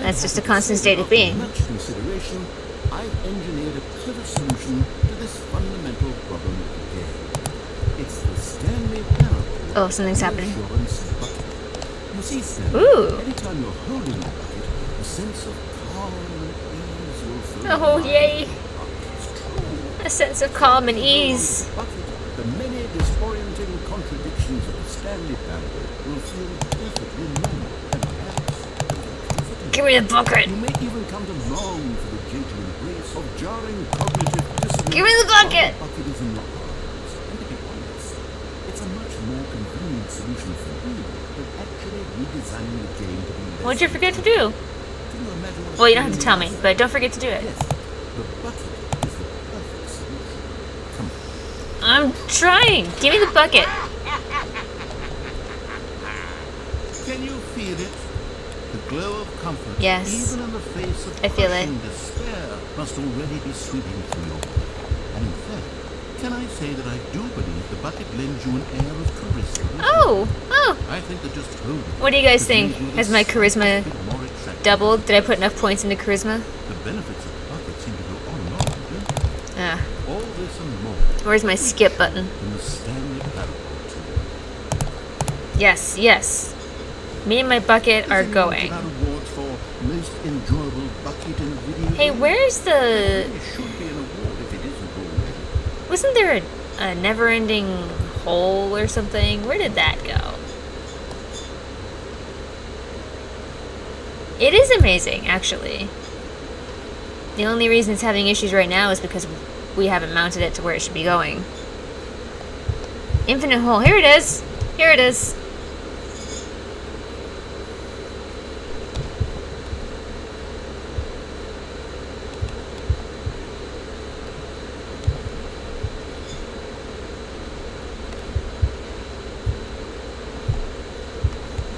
Speaker 1: That's just a constant state of being.
Speaker 2: After much consideration, I've engineered a clever solution to this fundamental problem of the game. It's the Stanley Parable.
Speaker 1: Oh, something's happening.
Speaker 2: Reassurance bucket. You see, Stanley,
Speaker 1: Ooh.
Speaker 2: anytime you're holding the bucket, a sense of calm and ease will fill
Speaker 1: Oh,
Speaker 2: your mind.
Speaker 1: yay.
Speaker 2: It's true.
Speaker 1: A sense of calm and ease.
Speaker 2: The many disorienting contradictions of the Stanley Parable will feel perfectly normal and perhaps comforting.
Speaker 1: Give me the bucket.
Speaker 2: You may even come to long for the gentle embrace of jarring cognitive dissonance.
Speaker 1: Give me the bucket.
Speaker 2: The bucket is in your arms, and to be honest, it's a much more convenient solution for you than actually redesigning the game to be less.
Speaker 1: What'd you forget to do?
Speaker 2: Can you imagine what
Speaker 1: Well, you don't have to tell me, but don't forget to do it.
Speaker 2: Yes, the bucket is the perfect solution. Come on.
Speaker 1: I'm trying. Give me the bucket.
Speaker 2: Can you feel it? The glow of comfort,
Speaker 1: Yes.
Speaker 2: even in the face of
Speaker 1: I feel it.
Speaker 2: crushing despair, must already be sweeping through your body. And in fact, can I say that I do believe the bucket lends you an air of charisma?
Speaker 1: Oh, oh.
Speaker 2: I think that just holding it
Speaker 1: What do you guys
Speaker 2: could
Speaker 1: think?
Speaker 2: leave you
Speaker 1: Has
Speaker 2: this
Speaker 1: my charisma
Speaker 2: bit more attractive.
Speaker 1: doubled? Did I put enough points into charisma?
Speaker 2: The benefits of the bucket seem to go on and on, don't they?
Speaker 1: Ah,
Speaker 2: All this and more
Speaker 1: where's my skip button?
Speaker 2: in the Stanley Parable too.
Speaker 1: Yes, yes. Me and my bucket are going.
Speaker 2: Give out awards for most enjoyable bucket in a video
Speaker 1: Hey,
Speaker 2: game.
Speaker 1: where's the...
Speaker 2: There should be an award if it isn't already.
Speaker 1: Wasn't there a never-ending hole or something? Where did that go? It is amazing, actually. The only reason it's having issues right now is because we haven't mounted it to where it should be going. Infinite hole. Here it is. Here it is.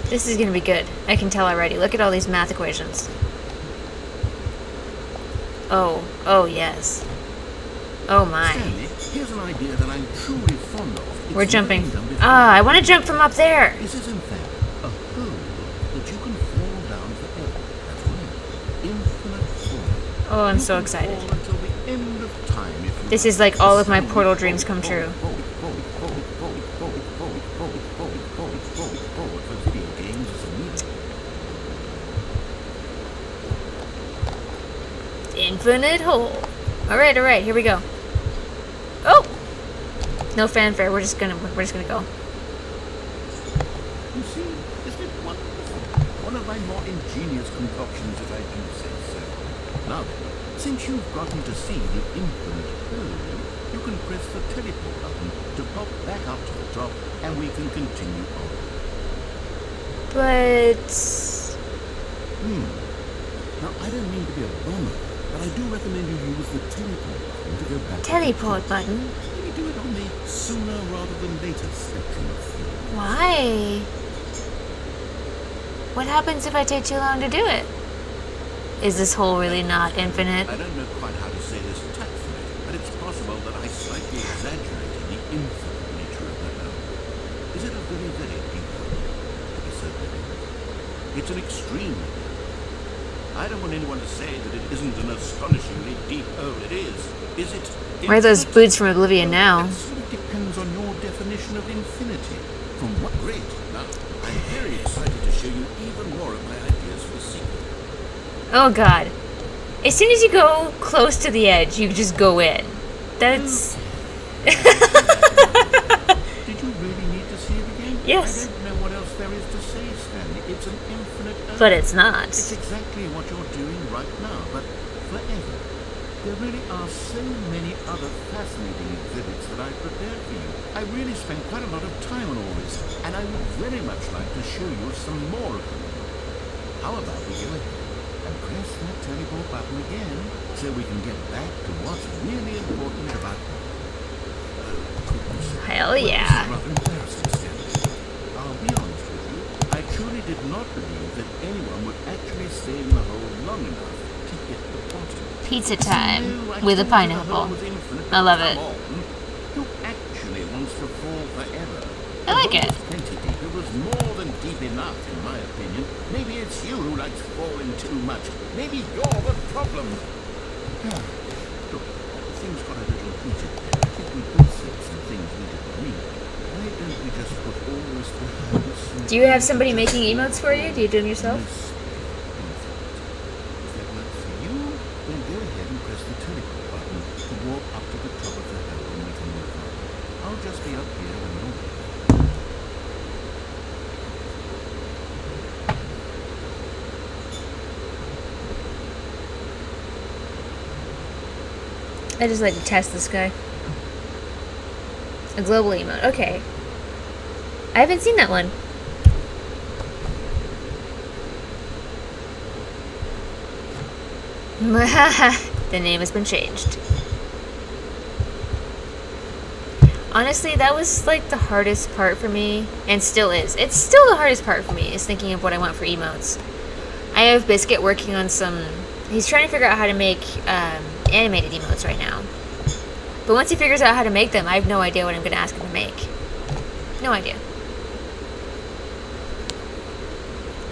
Speaker 1: This is gonna be good. I can tell already. Look at all these math equations. Oh, oh yes. Oh my.
Speaker 2: Stanley, here's an idea that I'm truly fond of. It's
Speaker 1: We're jumping.
Speaker 2: never been done before.
Speaker 1: Ah, I want to jump from up there.
Speaker 2: This is in fact a hole that you can fall down forever. That's right. Infinite fall.
Speaker 1: Oh, I'm
Speaker 2: You
Speaker 1: so
Speaker 2: can
Speaker 1: excited.
Speaker 2: fall until the end of time if you
Speaker 1: This is like all of my Portal dreams come true.
Speaker 2: Forward for video games is a medium.
Speaker 1: Infinite hole. Alright, here we go. Oh! No fanfare, we're just gonna go.
Speaker 2: You see, isn't it wonderful? One of my more ingenious concoctions, if I do say so. Now then, since you've gotten to see the infinite hole, you can press the teleport button to pop back up to the top, and we can continue on.
Speaker 1: But...
Speaker 2: Now, I don't mean to be a bummer, but I do recommend you use the teleport button to go back.
Speaker 1: Teleport button?
Speaker 2: Maybe do it on the sooner rather than later spectrum of things.
Speaker 1: Why? What happens if I take too long to do it? Is this hole really not infinite?
Speaker 2: I don't know quite how to say this tactfully, but it's possible that I slightly exaggerated the infinite nature of the hole. Is it a very, very deep hole? To be certain it is. It's an extreme hole. I don't want anyone to say that it isn't an astonishingly deep hole. It is. Is it?
Speaker 1: Where are those
Speaker 2: infinite?
Speaker 1: boots from Oblivion now?
Speaker 2: It sort of depends on your definition of infinity. From what rate? Now, I'm very excited to show you even more of my ideas for the sequel.
Speaker 1: Oh god. As soon as you go close to the edge, you just go in. That's...
Speaker 2: Did you really need to see it again?
Speaker 1: Yes.
Speaker 2: I don't know what else there is to say, Stanley. It's an infinite earth.
Speaker 1: But it's not.
Speaker 2: It's exactly what you're doing right now, but forever. There really are so many other fascinating exhibits that I've prepared for you. I really spent quite a lot of time on all this, and I would very much like to show you some more of them. How about we go ahead and press that teleport button again, so we can get back to what's really important about it.
Speaker 1: Hell
Speaker 2: Well,
Speaker 1: yeah.
Speaker 2: this is rather embarrassing, Stanley. I'll be honest with you. I truly did not believe that anyone would actually stay in the hole long enough to hit the bottom.
Speaker 1: Pizza time
Speaker 2: No,
Speaker 1: with a
Speaker 2: told you the
Speaker 1: pineapple.
Speaker 2: hole was infinite.
Speaker 1: I love it.
Speaker 2: Come on. Who actually wants to fall forever?
Speaker 1: I like it.
Speaker 2: The hole was plenty deep. It was more than deep enough, in my opinion. Maybe it's you who likes falling too much. Maybe you're the problem. Look, things got a little heated. I think we both said some things we didn't mean. Why don't we just put all this behind us?
Speaker 1: Do you have somebody making emotes for you? Do you do them yourself?
Speaker 2: If that works for you, then go ahead and press the teleport button to walk up to the top of the hill and we can move on. I'll just be up here when you're ready.
Speaker 1: I just like to test this guy. A global emote. Okay. I haven't seen that one. The name has been changed. Honestly, that was like the hardest part for me, and still is. It's still the hardest part for me, is thinking of what I want for emotes. I have Biscuit working on some... He's trying to figure out how to make animated emotes right now. But once he figures out how to make them, I have no idea what I'm going to ask him to make. No idea.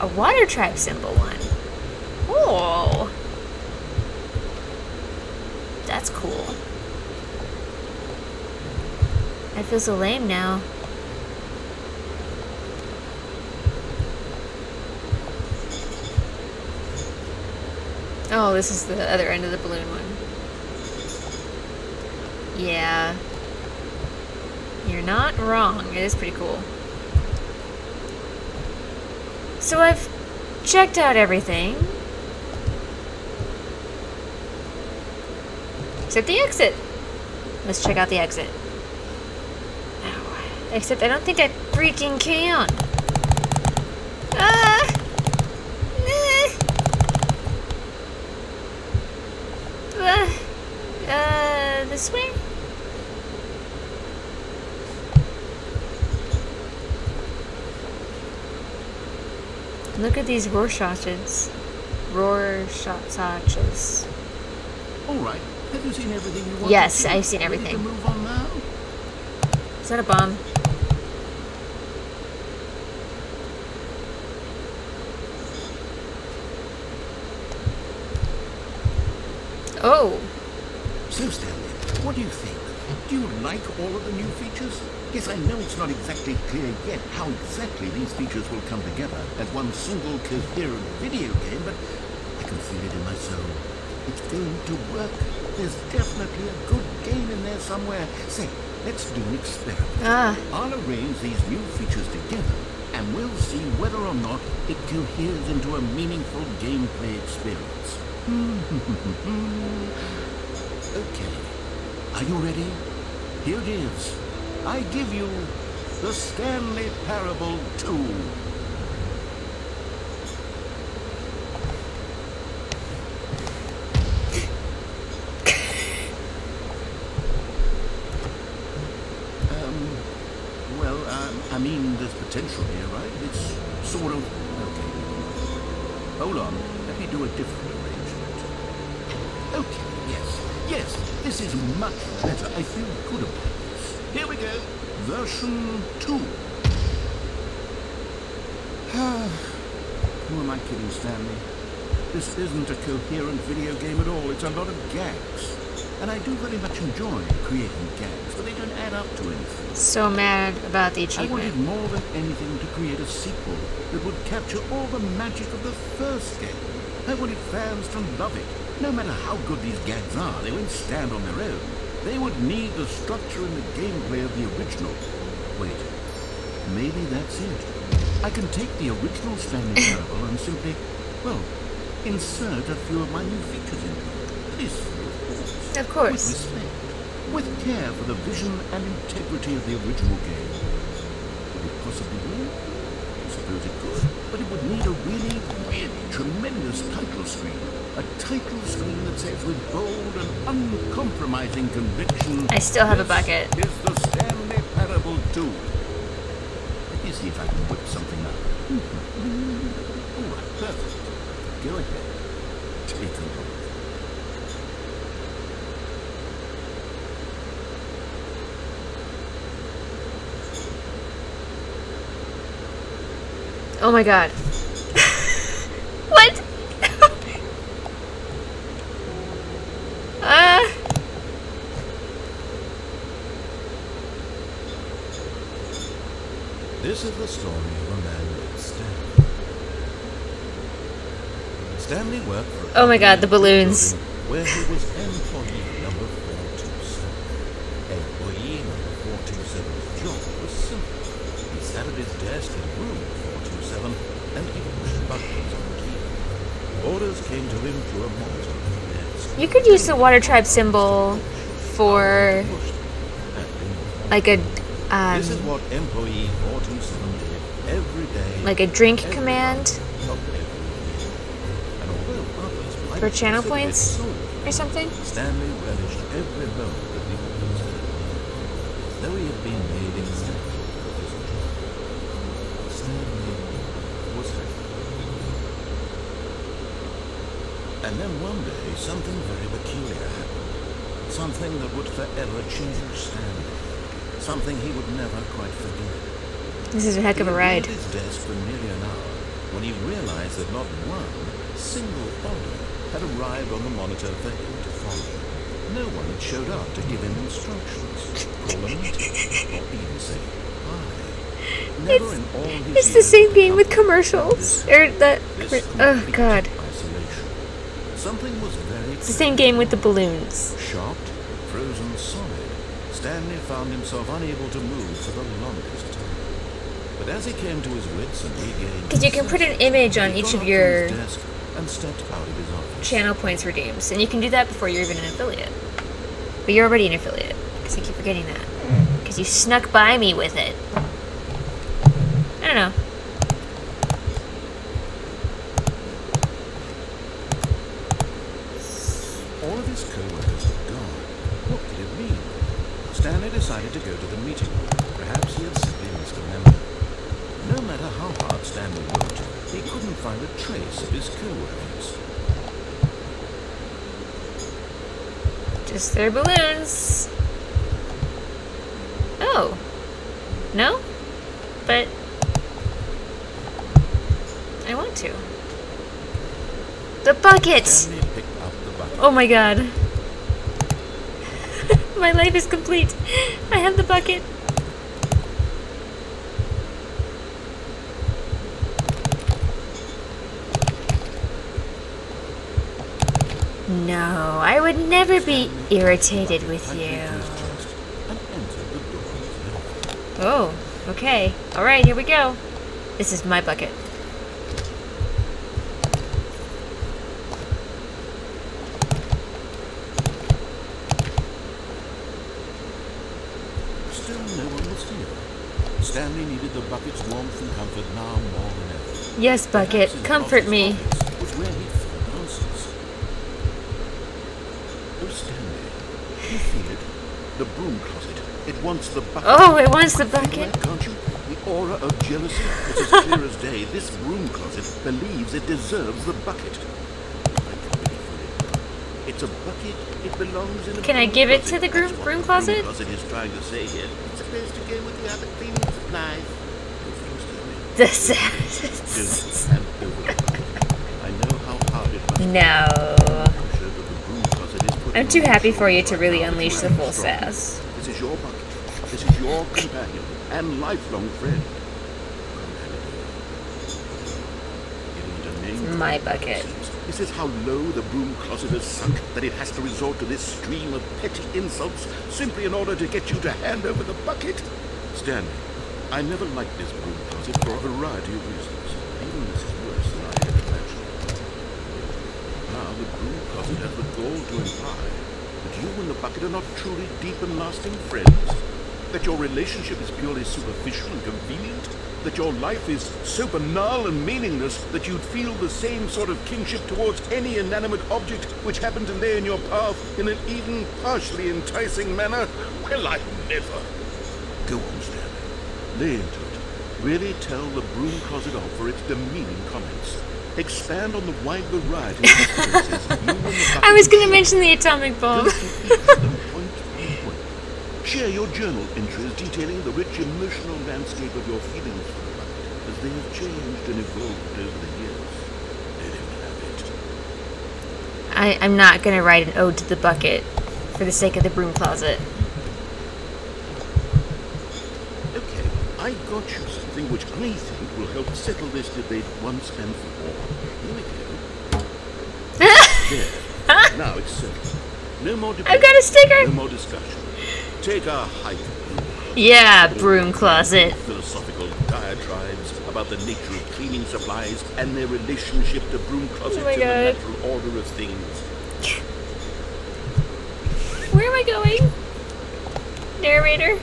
Speaker 1: A water tribe symbol one. Oh. That's cool. I feel so lame now. Oh, this is the other end of the balloon one. Yeah. You're not wrong. It is pretty cool. So I've checked out everything. Except the exit. Let's check out the exit. Except I don't think I freaking can. This way? Look at these Rorschaches. Rorschaches.
Speaker 2: All right. Have you seen everything you want?
Speaker 1: Yes, I've seen everything.
Speaker 2: Ready to move on now?
Speaker 1: Is that a bomb? Oh.
Speaker 2: So, Stanley, what do you think? Do you like all of the new features? Yes, I know it's not exactly clear yet how exactly these features will come together as one single coherent video game, but I can feel it in my soul. It's going to work. There's definitely a good game in there somewhere. Say, let's do an experiment. I'll arrange these new features together, and we'll see whether or not it coheres into a meaningful gameplay experience. Okay. Are you ready? Here it is. I give you the Stanley Parable 2. I mean, there's potential here, right? It's sort of... Okay. Hold on. Let me do a different arrangement. Okay, yes, this is much better. I feel good about this. Here we go. Version 2. Who am I kidding, Stanley? This isn't a coherent video game at all. It's a lot of gags. And I do very much enjoy creating gags, but they don't add up to anything.
Speaker 1: So mad about the achievement.
Speaker 2: I wanted more than anything to create a sequel that would capture all the magic of the first game. I wanted fans to love it. No matter how good these gags are, they won't stand on their own. They would need the structure and the gameplay of the original. Wait, maybe that's it. I can take the original Stanley Parable and simply, well, insert a few of my new features into it. This,
Speaker 1: of course.
Speaker 2: With respect, with care for the vision and integrity of the original game. Would it possibly work? I suppose it could, but it would need a really, really tremendous title screen. A title screen that says with bold and uncompromising conviction...
Speaker 1: I still have a bucket.
Speaker 2: This is the Stanley Parable 2. Let me see if I can whip something up. All right, perfect. Go ahead. Take a look.
Speaker 1: Oh my god. What?
Speaker 2: This is the story of a man named Stanley. Stanley worked for
Speaker 1: Oh my god, the balloons.
Speaker 2: where he was employee number 427. Employee number 427's job was simple. He sat at his desk in room 427 and he pushed buttons on the key. Orders came to him through a monitor on the desk.
Speaker 1: You could use the water tribe symbol for like a
Speaker 2: This is what employee 427 did every day.
Speaker 1: like a drink command
Speaker 2: of every day. And although others might
Speaker 1: for channel
Speaker 2: consider it
Speaker 1: points
Speaker 2: so,
Speaker 1: or something.
Speaker 2: Stanley relished every moment that the orders had as though he had been made exactly for his job. Stanley was happy. And then one day, something very peculiar happened. Something that would forever change Stanley. Something he would never quite forget.
Speaker 1: This is a heck of a ride.
Speaker 2: He was at his desk for nearly an hour when he realized that not one single order had arrived on the monitor for him to follow. No one had showed up to give him instructions, call a meeting, or even say hi. Never in all his
Speaker 1: It's the
Speaker 2: years
Speaker 1: same
Speaker 2: of
Speaker 1: game with
Speaker 2: company
Speaker 1: commercials.
Speaker 2: did
Speaker 1: Or the
Speaker 2: this
Speaker 1: oh
Speaker 2: complete
Speaker 1: god.
Speaker 2: isolation. Something was very
Speaker 1: It's the same game with the balloons.
Speaker 2: shocked, frozen solid. Stanley found himself unable to move for the longest time. But as he came to his wits and regained
Speaker 1: Because you can put an image on each of your
Speaker 2: and stepped out of his office.
Speaker 1: channel points redeems. And you can do that before you're even an affiliate. But you're already an affiliate. Because I keep forgetting that. Because you snuck by me with it. I don't know.
Speaker 2: All of his co-workers were gone. What could it mean? Stanley decided to go to the meeting room. Perhaps he had simply missed a member. No matter how hard Stanley looked, he couldn't find a trace of his co-workers.
Speaker 1: Just their balloons. Oh. No? But I want to. The bucket!
Speaker 2: Stanley picked up the bucket.
Speaker 1: Oh my god. My life is complete. I have the bucket. No, I would never be irritated with you. Oh, okay. Alright, here we go. This is my bucket.
Speaker 2: Still no one was here. Stanley needed the bucket's warmth and comfort now more than ever.
Speaker 1: Yes, bucket.
Speaker 2: Perhaps his
Speaker 1: Comfort
Speaker 2: boss's
Speaker 1: me.
Speaker 2: office was where he'd found answers. Oh, Stanley, you feel it? The broom closet. It wants the bucket.
Speaker 1: Oh, it wants the
Speaker 2: Feel
Speaker 1: bucket.
Speaker 2: that, can't you? The aura of jealousy. It's as clear as day. This broom closet believes it deserves the bucket. I can't really feel it. It's a bucket. It belongs in a
Speaker 1: Can I
Speaker 2: broom
Speaker 1: give it
Speaker 2: closet.
Speaker 1: to the
Speaker 2: That's what
Speaker 1: broom
Speaker 2: the
Speaker 1: closet?
Speaker 2: Broom closet is trying to say here. It's supposed to go with the other cleaning supplies.
Speaker 1: This.
Speaker 2: Don't hand over the bucket. I know how hard it must be.
Speaker 1: No.
Speaker 2: I'm sure that the broom closet is putting
Speaker 1: I'm too
Speaker 2: on
Speaker 1: happy
Speaker 2: its
Speaker 1: for you
Speaker 2: shoulders
Speaker 1: to
Speaker 2: right
Speaker 1: really
Speaker 2: now that
Speaker 1: unleash
Speaker 2: you
Speaker 1: the
Speaker 2: am
Speaker 1: full
Speaker 2: strong.
Speaker 1: sass.
Speaker 2: This is your bucket. This is your companion and lifelong friend. Getting into name
Speaker 1: My
Speaker 2: calling,
Speaker 1: bucket.
Speaker 2: it seems. This is how low the broom closet has sunk that it has to resort to this stream of petty insults simply in order to get you to hand over the bucket. Stanley, I never liked this broom closet for a variety of reasons. Even this is worse than I had imagined. Now the broom closet has the gall to imply that you and the bucket are not truly deep and lasting friends. That your relationship is purely superficial and convenient. That your life is so banal and meaningless that you'd feel the same sort of kinship towards any inanimate object which happened to lay in your path in an even partially enticing manner. Well, I never. Go on, Stanley. Lay into it. Really tell the broom closet off for its demeaning comments. Expand on the wide variety of experiences you and the bucket
Speaker 1: I was going to
Speaker 2: have
Speaker 1: mention the atomic bomb.
Speaker 2: Go through each of them point by point. Share your journal entries detailing the rich emotional landscape of your feelings for the bucket, as they have changed and evolved over the years. Let him have it.
Speaker 1: I'm not gonna write an ode to the bucket for the sake of the broom closet.
Speaker 2: Okay, I got you something which I think will help settle this debate once and for all. Here we go. There. Now it's settled. No more debate.
Speaker 1: I've got a sticker.
Speaker 2: No more discussion. Take our hike.
Speaker 1: Yeah, broom closet.
Speaker 2: Philosophical diatribes about the nature of cleaning supplies and their relationship to broom closets
Speaker 1: Oh my
Speaker 2: and the
Speaker 1: God.
Speaker 2: natural order of things.
Speaker 1: Where am I going? Narrator?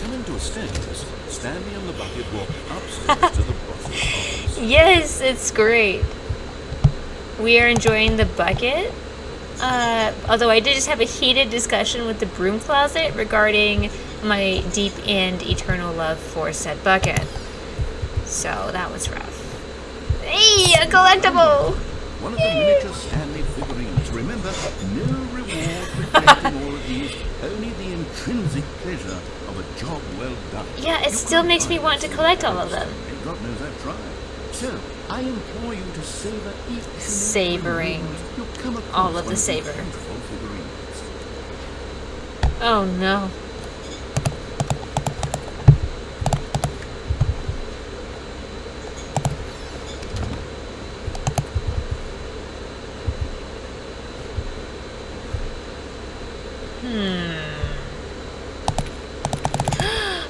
Speaker 2: Coming to a standstill, Stanley and the bucket walk upstairs to the boss's office.
Speaker 1: Yes, it's great. We are enjoying the bucket. Although I did just have a heated discussion with the broom closet regarding my deep and eternal love for said bucket. So that was rough. Hey, a collectible!
Speaker 2: One of the miniature Stanley figurines. Remember, no reward for collecting all of these, only the intrinsic pleasure of a job well done.
Speaker 1: Yeah, it still makes me want to collect all of them.
Speaker 2: God knows I've tried. So, I implore you to savor each and
Speaker 1: Savoring
Speaker 2: every moment you'll come across
Speaker 1: all of the
Speaker 2: one these
Speaker 1: savor.
Speaker 2: beautiful figurines.
Speaker 1: Oh no.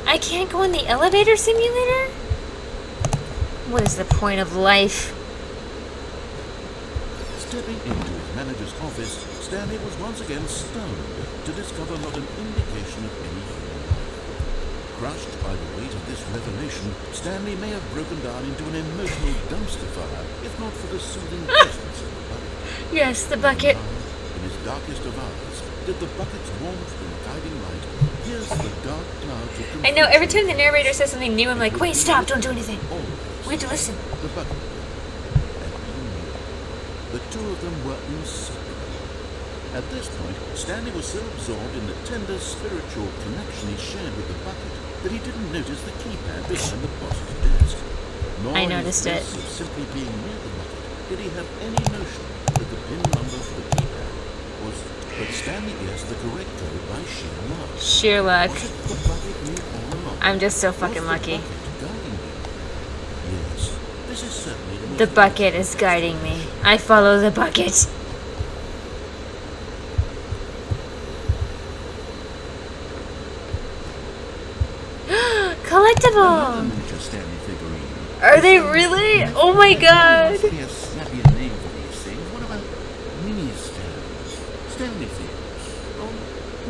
Speaker 1: I can't go in the elevator simulator? What is the point of life?
Speaker 2: Stepping into his manager's office, Stanley was once again stunned to discover not an indication of any human life. Crushed by the weight of this revelation, Stanley may have broken down into an emotional dumpster fire, if not for the soothing presence of the bucket.
Speaker 1: Yes, the bucket.
Speaker 2: In his darkest of hours, did the bucket's warmth and guiding light pierce the dark clouds of
Speaker 1: I know, every time
Speaker 2: confusion?
Speaker 1: the narrator says something new, I'm like, wait, stop, don't do anything.
Speaker 2: Always
Speaker 1: Wait to listen.
Speaker 2: the bucket. And he knew. The two of them were inseparable. At this point, Stanley was so absorbed in the tender spiritual connection he shared with the bucket that he didn't notice the keypad behind the boss's desk. Nor
Speaker 1: I
Speaker 2: in
Speaker 1: noticed
Speaker 2: his
Speaker 1: it.
Speaker 2: bliss of simply being near the bucket did he have any notion that the pin number for the keypad was, but Stanley guessed the correct code by sheer luck.
Speaker 1: Sheer luck.
Speaker 2: Was it the bucket knew all along?
Speaker 1: I'm just so
Speaker 2: Was
Speaker 1: fucking
Speaker 2: the
Speaker 1: lucky.
Speaker 2: bucket guiding him? Yes, this is certainly the most
Speaker 1: The bucket is guiding me. I follow the bucket. Collectible!
Speaker 2: Another miniature Stanley figurine.
Speaker 1: Are they really? Oh my god!
Speaker 2: Must be a snappier name for these things. What about mini Stans? Stanley things? Or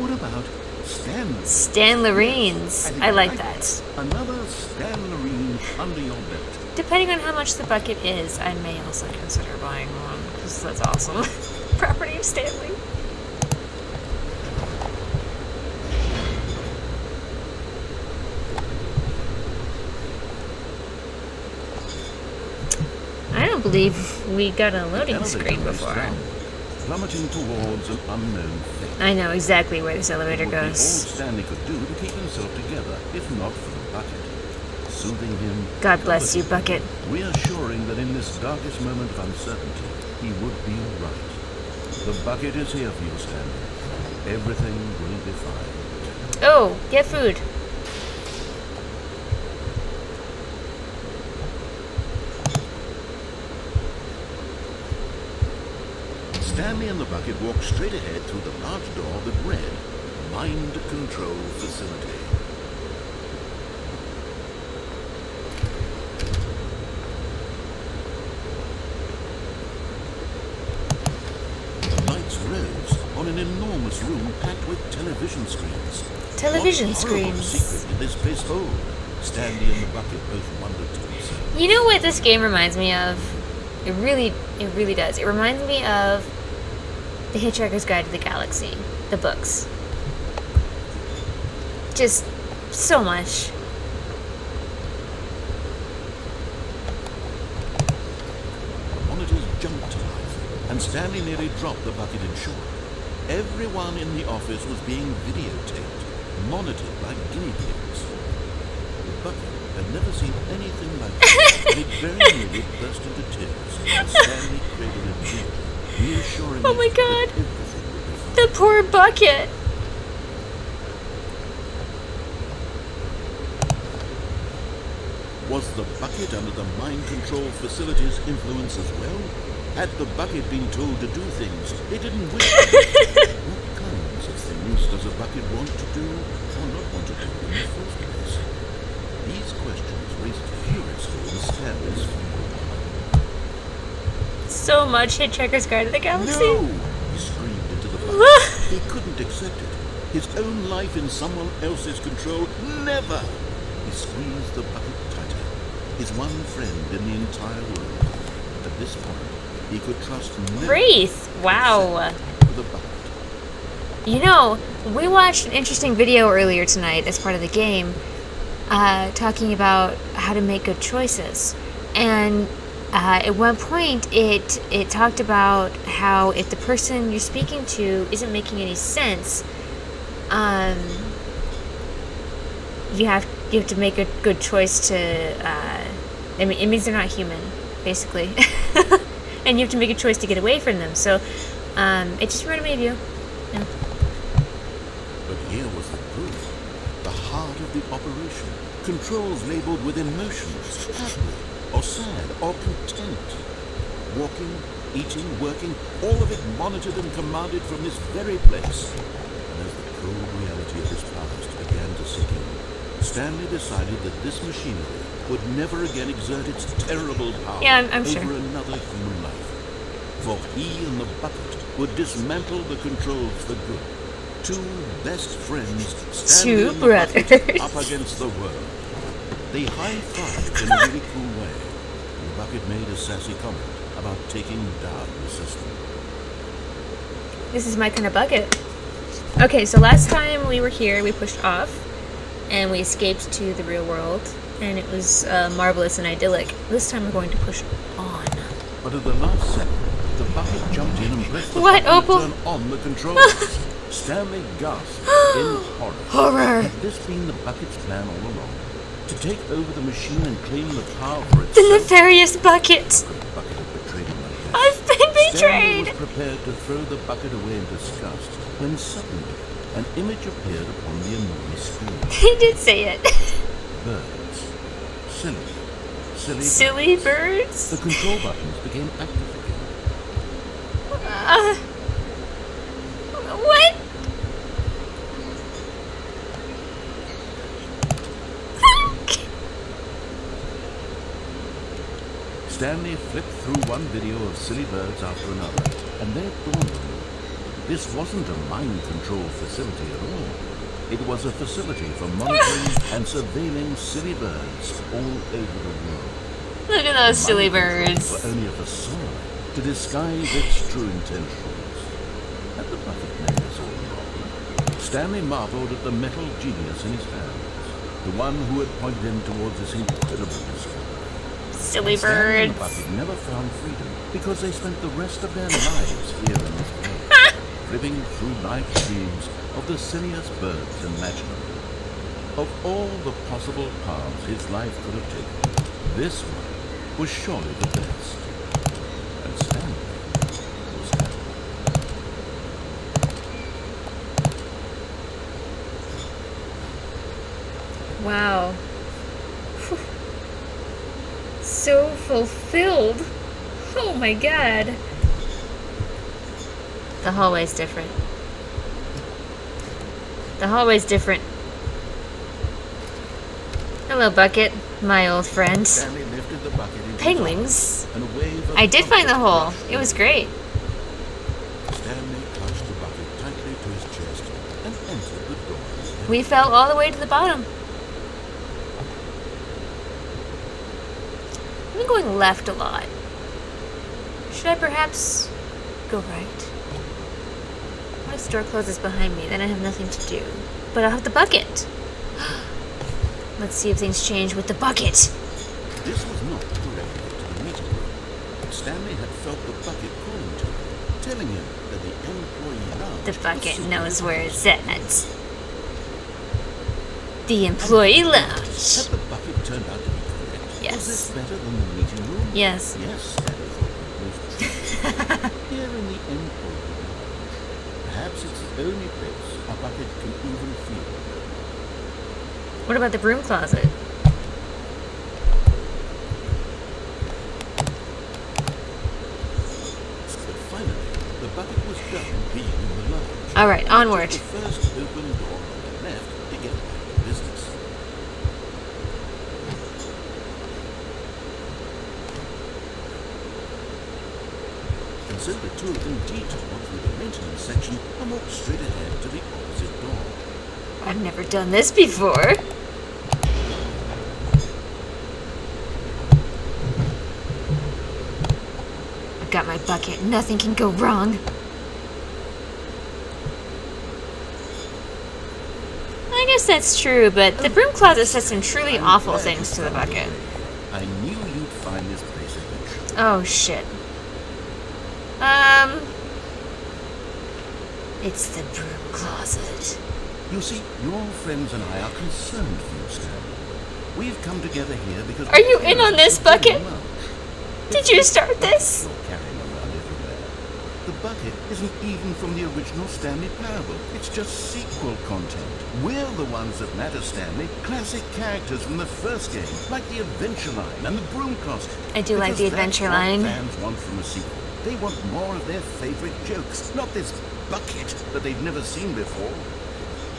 Speaker 2: what about Stanley?
Speaker 1: Stanlerines. I like that.
Speaker 2: Another Stanlerine under your belt.
Speaker 1: Depending on how much the bucket is, I may also consider buying one, because that's awesome. Property of Stanley. I don't believe we got a loading
Speaker 2: Elevator
Speaker 1: screen
Speaker 2: raced
Speaker 1: before.
Speaker 2: down, plummeting towards an unknown fate.
Speaker 1: I know exactly where this elevator
Speaker 2: It would be all
Speaker 1: goes.
Speaker 2: Stanley could do to keep himself together, if not for the bucket. Soothing him,
Speaker 1: God bless you,
Speaker 2: comforting
Speaker 1: bucket.
Speaker 2: him, reassuring that in this darkest moment of uncertainty, he would be all right. The bucket is here for you, Stanley. Everything will be fine.
Speaker 1: Oh, get food.
Speaker 2: Stanley and the bucket walked straight ahead through the large door that read, Mind Control Facility. The lights rose on an enormous room packed with television screens.
Speaker 1: Television
Speaker 2: What horrible
Speaker 1: screens.
Speaker 2: secret did this place hold? Stanley and the bucket both wondered to themselves.
Speaker 1: You know what this game reminds me of? It really does. It reminds me of The Hitchhiker's Guide to the Galaxy, the books. Just so much.
Speaker 2: The monitors jumped to life, and Stanley nearly dropped the bucket in shock. Everyone in the office was being videotaped, monitored like guinea pigs. The bucket had never seen anything like it. It very nearly burst into tears, and Stanley cradled him gently, reassuring
Speaker 1: Oh my
Speaker 2: him
Speaker 1: God.
Speaker 2: that everything would be fine.
Speaker 1: The poor bucket.
Speaker 2: Was the bucket under the mind control facility's influence as well? Had the bucket been told to do things it didn't wish to do? What kinds of things does a bucket want to do or not want to do in the first place? These questions raised furiously in Stanley's mind.
Speaker 1: So much Hitchhiker's Guide to the Galaxy.
Speaker 2: No! He screamed into the bucket. He couldn't accept it. His own life in someone else's control, never! He squeezed the bucket tighter. His one friend in the entire world. At this point, he could trust no
Speaker 1: Wraith. Wow.
Speaker 2: for the bucket.
Speaker 1: You know, we watched an interesting video earlier tonight as part of the game, talking about how to make good choices. And at one point, it talked about how if the person you're speaking to isn't making any sense, you have to make a good choice to. I mean, it means they're not human, basically, and you have to make a choice to get away from them. So, it just reminded me of you. Yeah.
Speaker 2: But here was the proof. The heart of the operation. Controls labeled with emotions, happy, or sad, or content. Walking, eating, working, all of it monitored and commanded from this very place. And as the cold reality of his past began to sink in, Stanley decided that this machinery would never again exert its terrible power
Speaker 1: I'm
Speaker 2: over
Speaker 1: sure.
Speaker 2: another human life. For he and the bucket would dismantle the controls for good. Two best friends standing
Speaker 1: Two
Speaker 2: in the bucket
Speaker 1: brothers.
Speaker 2: up against the world. They high-fived in a really cool way. The bucket made a sassy comment about taking down the system.
Speaker 1: This is my kind of bucket. Okay, so last time we were here, we pushed off, and we escaped to the real world, and it was marvelous and idyllic. This time we're going to push on.
Speaker 2: But at the last second, the bucket jumped in and pressed the
Speaker 1: What,
Speaker 2: button
Speaker 1: Opal?
Speaker 2: to turn on the controls. Stanley gasped in horror.
Speaker 1: Horror!
Speaker 2: Had this been the bucket's plan all along? To take over the machine and claim the power for
Speaker 1: The
Speaker 2: itself?
Speaker 1: nefarious bucket!
Speaker 2: The bucket had betrayed him like that.
Speaker 1: I've been
Speaker 2: Stanley
Speaker 1: betrayed!
Speaker 2: was prepared to throw the bucket away in disgust when suddenly an image appeared upon the enormous screen.
Speaker 1: He did say it.
Speaker 2: Birds. Silly
Speaker 1: Silly
Speaker 2: birds. The
Speaker 1: birds?
Speaker 2: control buttons became active again.
Speaker 1: What?
Speaker 2: Stanley flipped through one video of silly birds after another, and there dawned on him. This wasn't a mind control facility at all. It was a facility for monitoring and surveilling silly birds all over the world.
Speaker 1: Look at those silly
Speaker 2: Mind controls
Speaker 1: birds.
Speaker 2: were only a facade to disguise its true intentions. Had the bucket made this all wrong? Stanley marveled at the metal genius in his hands, the one who had pointed him towards this incredible discovery.
Speaker 1: Silly
Speaker 2: Stanley and the
Speaker 1: birds.
Speaker 2: bucket never found freedom because they spent the rest of their lives here in this place, living through life's dreams of the silliest birds imaginable. Of all the possible paths his life could have taken, this one was surely the best. And Stanley was happy.
Speaker 1: Wow. Whew. So fulfilled. Oh my god. The hallway's different. The hallway's different. Hello, Bucket, my old friend.
Speaker 2: Stanley lifted the bucket into his
Speaker 1: Penguins.
Speaker 2: arms, and a wave of
Speaker 1: I did find the
Speaker 2: comfort
Speaker 1: hole.
Speaker 2: rushed
Speaker 1: It was
Speaker 2: through
Speaker 1: great.
Speaker 2: him. Stanley clutched the bucket tightly to his chest and entered the door.
Speaker 1: We fell all the way to the bottom. I've been going left a lot. Should I perhaps go right? What if the door closes behind me? Then I have nothing to do. But I'll have the bucket. Let's see if things change with the bucket.
Speaker 2: This was not the correct way to the meeting room. Stanley had felt the bucket calling to him, telling him that the employee lounge
Speaker 1: The
Speaker 2: was
Speaker 1: bucket
Speaker 2: secret.
Speaker 1: knows where it's at. The employee lounge.
Speaker 2: Had the bucket turned out to be correct.
Speaker 1: Yes.
Speaker 2: Was this better than the meeting room?
Speaker 1: Yes.
Speaker 2: Yes, Stanley thought it was true. Here in the employee lounge, perhaps it's the only place a bucket can even feel.
Speaker 1: What about the broom closet?
Speaker 2: But finally, the bucket was done being in the lounge.
Speaker 1: All right, onward.
Speaker 2: The first open door on the left to get back to business. And so the two of them detoured through the maintenance section and walked straight ahead to the opposite door.
Speaker 1: I've never done this before. I've got my bucket. Nothing can go wrong. I guess that's true, but the broom closet says some truly awful things to the bucket.
Speaker 2: I knew you'd find this place eventually.
Speaker 1: Oh, shit. It's the broom closet.
Speaker 2: You see, your friends and I are concerned for you, Stanley. We've come together here because...
Speaker 1: Are you in on this, Bucket?
Speaker 2: Well,
Speaker 1: Did you start this?
Speaker 2: you're carrying around everywhere. The bucket isn't even from the original Stanley Parable. It's just sequel content. We're the ones that matter, Stanley. Classic characters from the first game, like the Adventure Line and the Broom Closet.
Speaker 1: I do like the Adventure
Speaker 2: Line.
Speaker 1: Line.
Speaker 2: Fans want from a sequel. They want more of their favorite jokes, not this bucket that they've never seen before.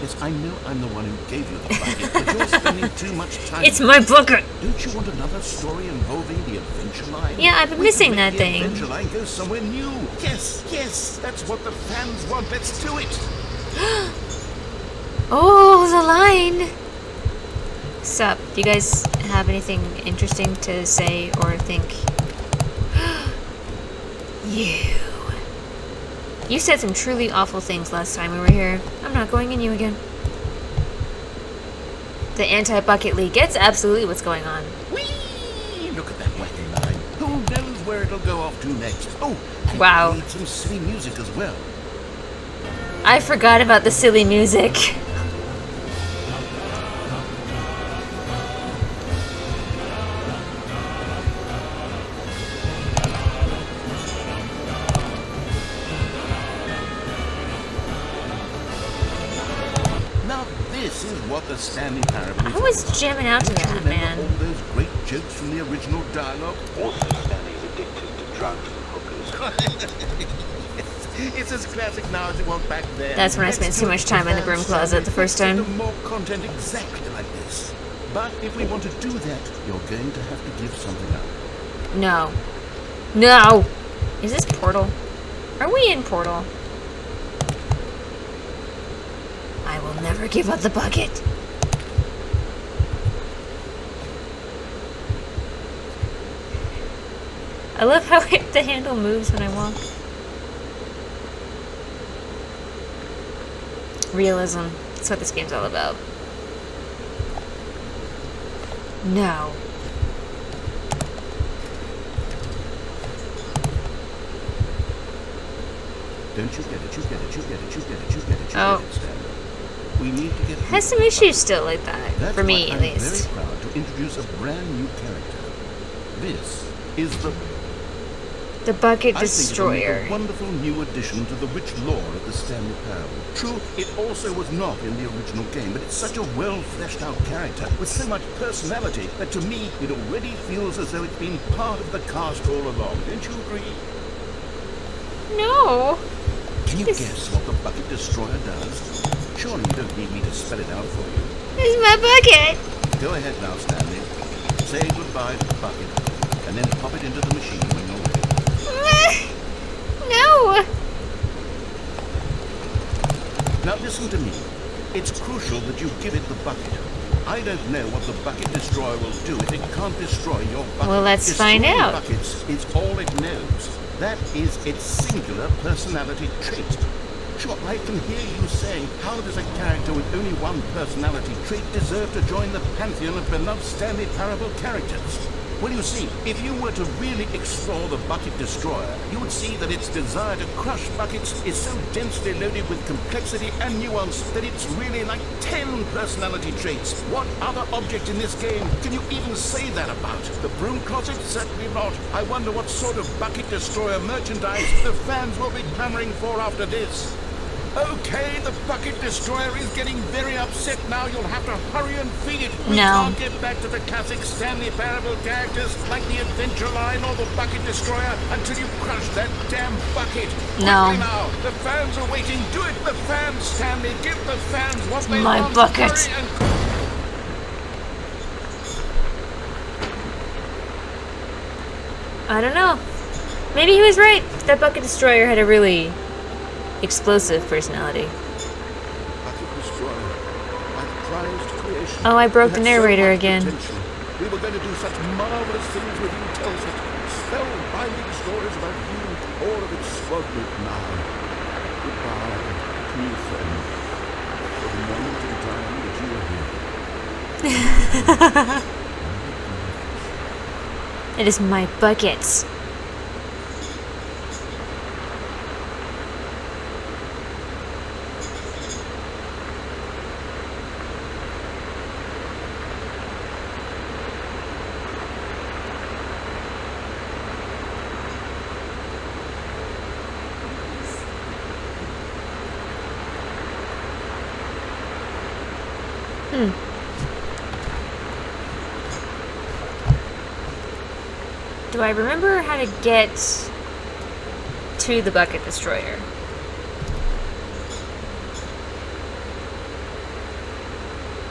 Speaker 2: Yes, I know I'm the one who gave you the bucket, but you're spending too much time...
Speaker 1: It's my bucket!
Speaker 2: Don't you want another story involving the Adventure Line?
Speaker 1: Yeah, I've been
Speaker 2: We
Speaker 1: missing
Speaker 2: can
Speaker 1: that
Speaker 2: make the
Speaker 1: thing.
Speaker 2: Adventure Line go somewhere new. Yes, yes, that's what the fans want. Let's do it.
Speaker 1: Oh, the line! Sup? Do you guys have anything interesting to say or think? You said some truly awful things last time we were here. I'm not going in you again. The anti-bucket league gets absolutely what's going on.
Speaker 2: Whee! Look at that wacky line. Who knows where it'll go off to next? Oh, and
Speaker 1: Wow.
Speaker 2: we need some silly music as well.
Speaker 1: I forgot about the silly music.
Speaker 2: Now this is what the Stanley Parable is
Speaker 1: I was
Speaker 2: all about.
Speaker 1: jamming out to
Speaker 2: Don't you
Speaker 1: that,
Speaker 2: remember
Speaker 1: man.
Speaker 2: all those great jokes from the original dialogue?
Speaker 4: Also, Stanley's addicted to drugs and hookers.
Speaker 2: It's as classic now as it was back then.
Speaker 1: That's when I spent too much time in the broom closet the first time.
Speaker 2: More content exactly like this. But if we want to do that, you're going to have to give something up.
Speaker 1: No. No! Is this Portal? Are we in Portal? I will never give up the bucket. I love how the handle moves when I walk. Realism. That's what this game's all about. No.
Speaker 2: Don't you get it, you get it, you get it, you get it, you get it, you
Speaker 1: Oh.
Speaker 2: get it, Stanley. We need to get...
Speaker 1: Has some issues still like that.
Speaker 2: That's
Speaker 1: For me,
Speaker 2: why
Speaker 1: at
Speaker 2: I'm
Speaker 1: least.
Speaker 2: very proud to introduce a brand new character. This is the...
Speaker 1: The Bucket
Speaker 2: I think it'll make
Speaker 1: Destroyer.
Speaker 2: a wonderful new addition to the rich lore of the Stanley Parable. True, it also was not in the original game, but it's such a well-fleshed-out character with so much personality that to me it already feels as though it's been part of the cast all along. Don't you agree?
Speaker 1: No.
Speaker 2: Can you guess what the Bucket Destroyer does? Surely you don't need me to spell it out for you.
Speaker 1: It's my bucket.
Speaker 2: Go ahead now, Stanley. Say goodbye to the bucket, and then pop it into the machine when you're ready.
Speaker 1: No.
Speaker 2: Now listen to me. It's crucial that you give it the bucket. I don't know what the Bucket Destroyer will do if it can't destroy your bucket.
Speaker 1: Well, let's find
Speaker 2: Destroying
Speaker 1: out.
Speaker 2: buckets is all it knows. That is its singular personality trait. Sure, I can hear you saying, how does a character with only one personality trait deserve to join the pantheon of beloved Stanley Parable characters? Well, you see, if you were to really explore the bucket destroyer, you would see that its desire to crush buckets is so densely loaded with complexity and nuance that it's really like 10 personality traits. What other object in this game can you even say that about? The broom closet? Certainly not. I wonder what sort of bucket destroyer merchandise the fans will be clamoring for after this. Okay, the bucket destroyer is getting very upset now. You'll have to hurry and feed it. We can't get back to the classic Stanley Parable characters like the Adventure Line or the bucket destroyer until you crush that damn bucket.
Speaker 1: No.
Speaker 2: Quickly now, the fans are waiting. Do it, the fans, Stanley. Give the fans what they
Speaker 1: My
Speaker 2: want.
Speaker 1: bucket.
Speaker 2: Hurry and...
Speaker 1: I don't know. Maybe he was right. That bucket destroyer had a really explosive personality.
Speaker 2: Bucket destroyer, my prized creation.
Speaker 1: Oh, I broke the
Speaker 2: You had so
Speaker 1: narrator
Speaker 2: much
Speaker 1: again.
Speaker 2: potential. We were going to do such marvelous things with you, Telset. Spellbinding stories about you. All of it spoken now. Goodbye, new friend. For the moment in time that you are here.
Speaker 1: It is my bucket. Do I remember how to get to the bucket destroyer?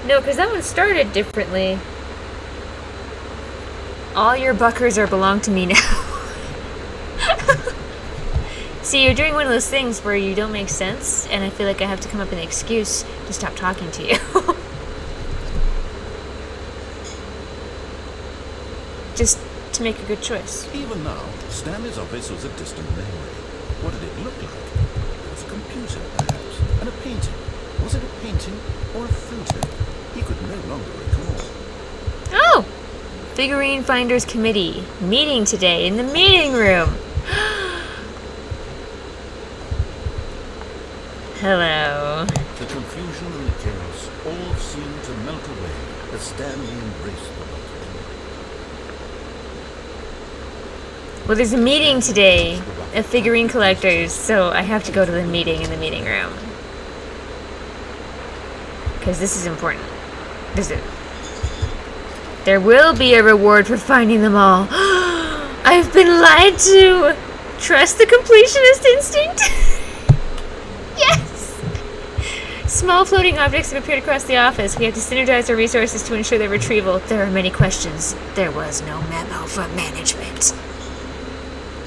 Speaker 1: No, because that one started differently. All your buckers are belong to me now. See, you're doing one of those things where you don't make sense, and I feel like I have to come up with an excuse to stop talking to you. Just to make a good choice.
Speaker 2: Even now, Stanley's office was a distant memory. What did it look like? It was a computer, perhaps, and a painting. Was it a painting or a photo? He could no longer recall.
Speaker 1: Oh! Figurine Finders Committee. Meeting today in the meeting room. Hello.
Speaker 2: The confusion and the chaos all seemed to melt away as Stanley embraced the bucket.
Speaker 1: Well, there's a meeting today of figurine collectors, so I have to go to the meeting in the meeting room. Because this is important. There will be a reward for finding them all. I've been lied to! Trust the completionist instinct? Yes! Small floating objects have appeared across the office. We have to synergize our resources to ensure their retrieval. There are many questions. There was no memo from management.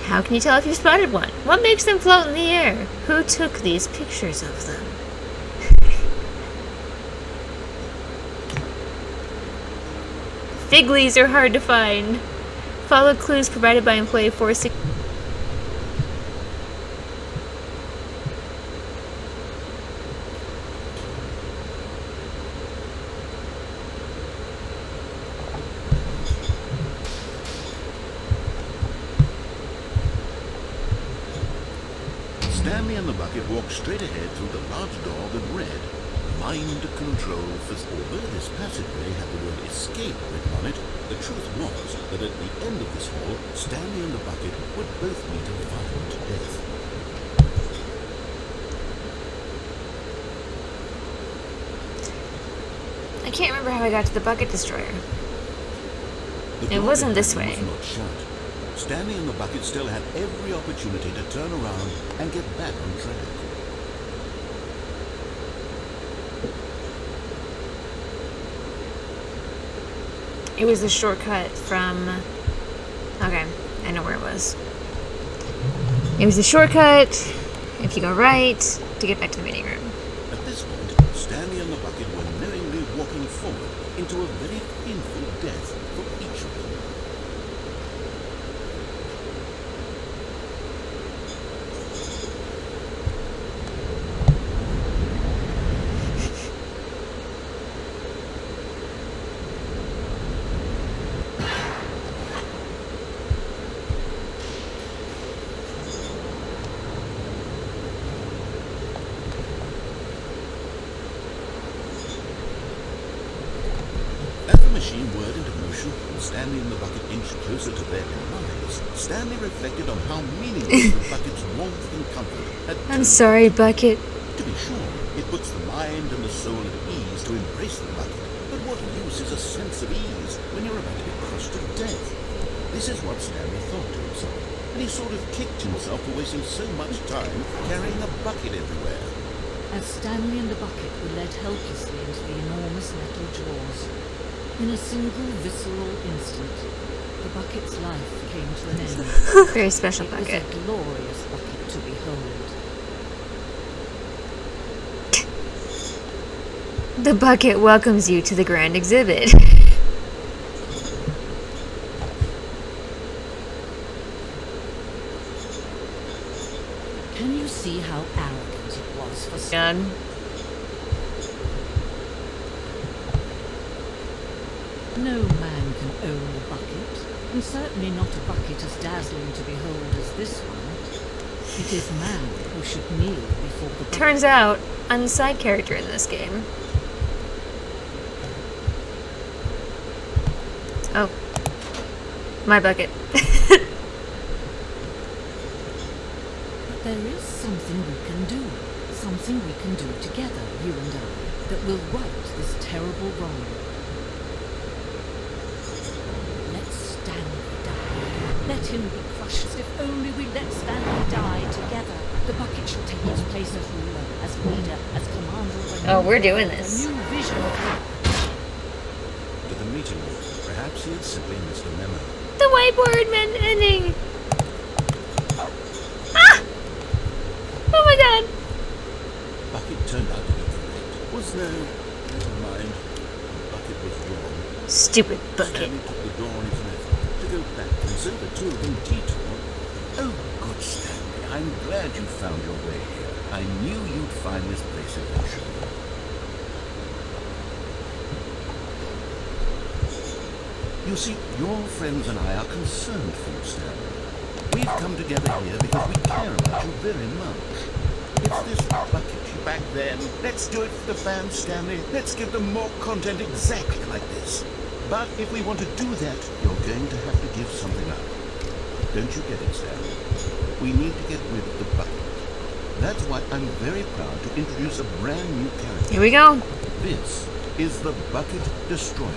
Speaker 1: How can you tell if you spotted one? What makes them float in the air? Who took these pictures of them? Figlies are hard to find. Follow clues provided by employee 46.
Speaker 2: Stanley and the bucket walked straight ahead through the large door that read, Mind Control Facility. Although this passageway had the word escape written on it, the truth was that at the end of this hall, Stanley and the bucket would both meet a violent death.
Speaker 1: I can't remember how I got to the bucket destroyer.
Speaker 2: The
Speaker 1: It
Speaker 2: door
Speaker 1: wasn't
Speaker 2: behind
Speaker 1: this
Speaker 2: them
Speaker 1: way.
Speaker 2: was not shut. Stanley and the bucket still had every opportunity to turn around and get back on track.
Speaker 1: It was the shortcut from... Okay, I know where it was. It was the shortcut, if you go right, to get back to the meeting room.
Speaker 2: At this point, Stanley and the bucket were knowingly walking forward into a very painful death for each of them. Stanley and the bucket inched closer to their demise, Stanley reflected on how meaningless the bucket's warmth and comfort had
Speaker 1: I'm
Speaker 2: turned
Speaker 1: sorry, Bucket.
Speaker 2: To be sure, it puts the mind and the soul at ease to embrace the bucket, but what use is a sense of ease when you're about to be crushed to death? This is what Stanley thought to himself, and he sort of kicked himself for wasting so much time carrying a bucket everywhere.
Speaker 6: As Stanley and the bucket were led helplessly into the enormous metal jaws, in a single visceral instant, the bucket's life came to an end.
Speaker 1: Very special
Speaker 6: It was
Speaker 1: bucket.
Speaker 6: a glorious bucket to behold.
Speaker 1: The bucket welcomes you to the grand exhibit.
Speaker 6: Can you see how arrogant it was for
Speaker 1: God.
Speaker 6: No man can own a bucket, and certainly not a bucket as dazzling to behold as this one. It is man who should kneel before the bucket.
Speaker 1: Turns out, I'm the side character in this game. Oh. My bucket.
Speaker 6: But there is something we can do. Something we can do together, you and I, that will right this terrible wrong. Let Stanley die. Let him be crushed. If only we let Stanley die together. The bucket shall take his place as ruler, as leader, as commander of a
Speaker 1: Oh,
Speaker 6: new
Speaker 1: we're doing
Speaker 6: world,
Speaker 1: this.
Speaker 6: a new vision of
Speaker 2: To the meeting room, perhaps he had simply missed a memo.
Speaker 1: The whiteboard man ending. Ah! Oh my god.
Speaker 2: Bucket turned out to be correct. Was no, never mind. The bucket was wrong.
Speaker 1: Stupid bucket.
Speaker 2: Stanley took the door on his left to go back, and so the two of them detoured. Oh, good Stanley, I'm glad you found your way here. I knew you'd find this place eventually. You see, your friends and I are concerned for you, Stanley. We've come together here because we care about you very much. It's this bucket back then. Let's do it for the fans, Stanley. Let's give them more content exactly like this. But if we want to do that, you're going to have to give something up. Don't you get it, Stanley? We need to get rid of the bucket. That's why I'm very proud to introduce a brand new character.
Speaker 1: Here we go.
Speaker 2: This is the Bucket Destroyer.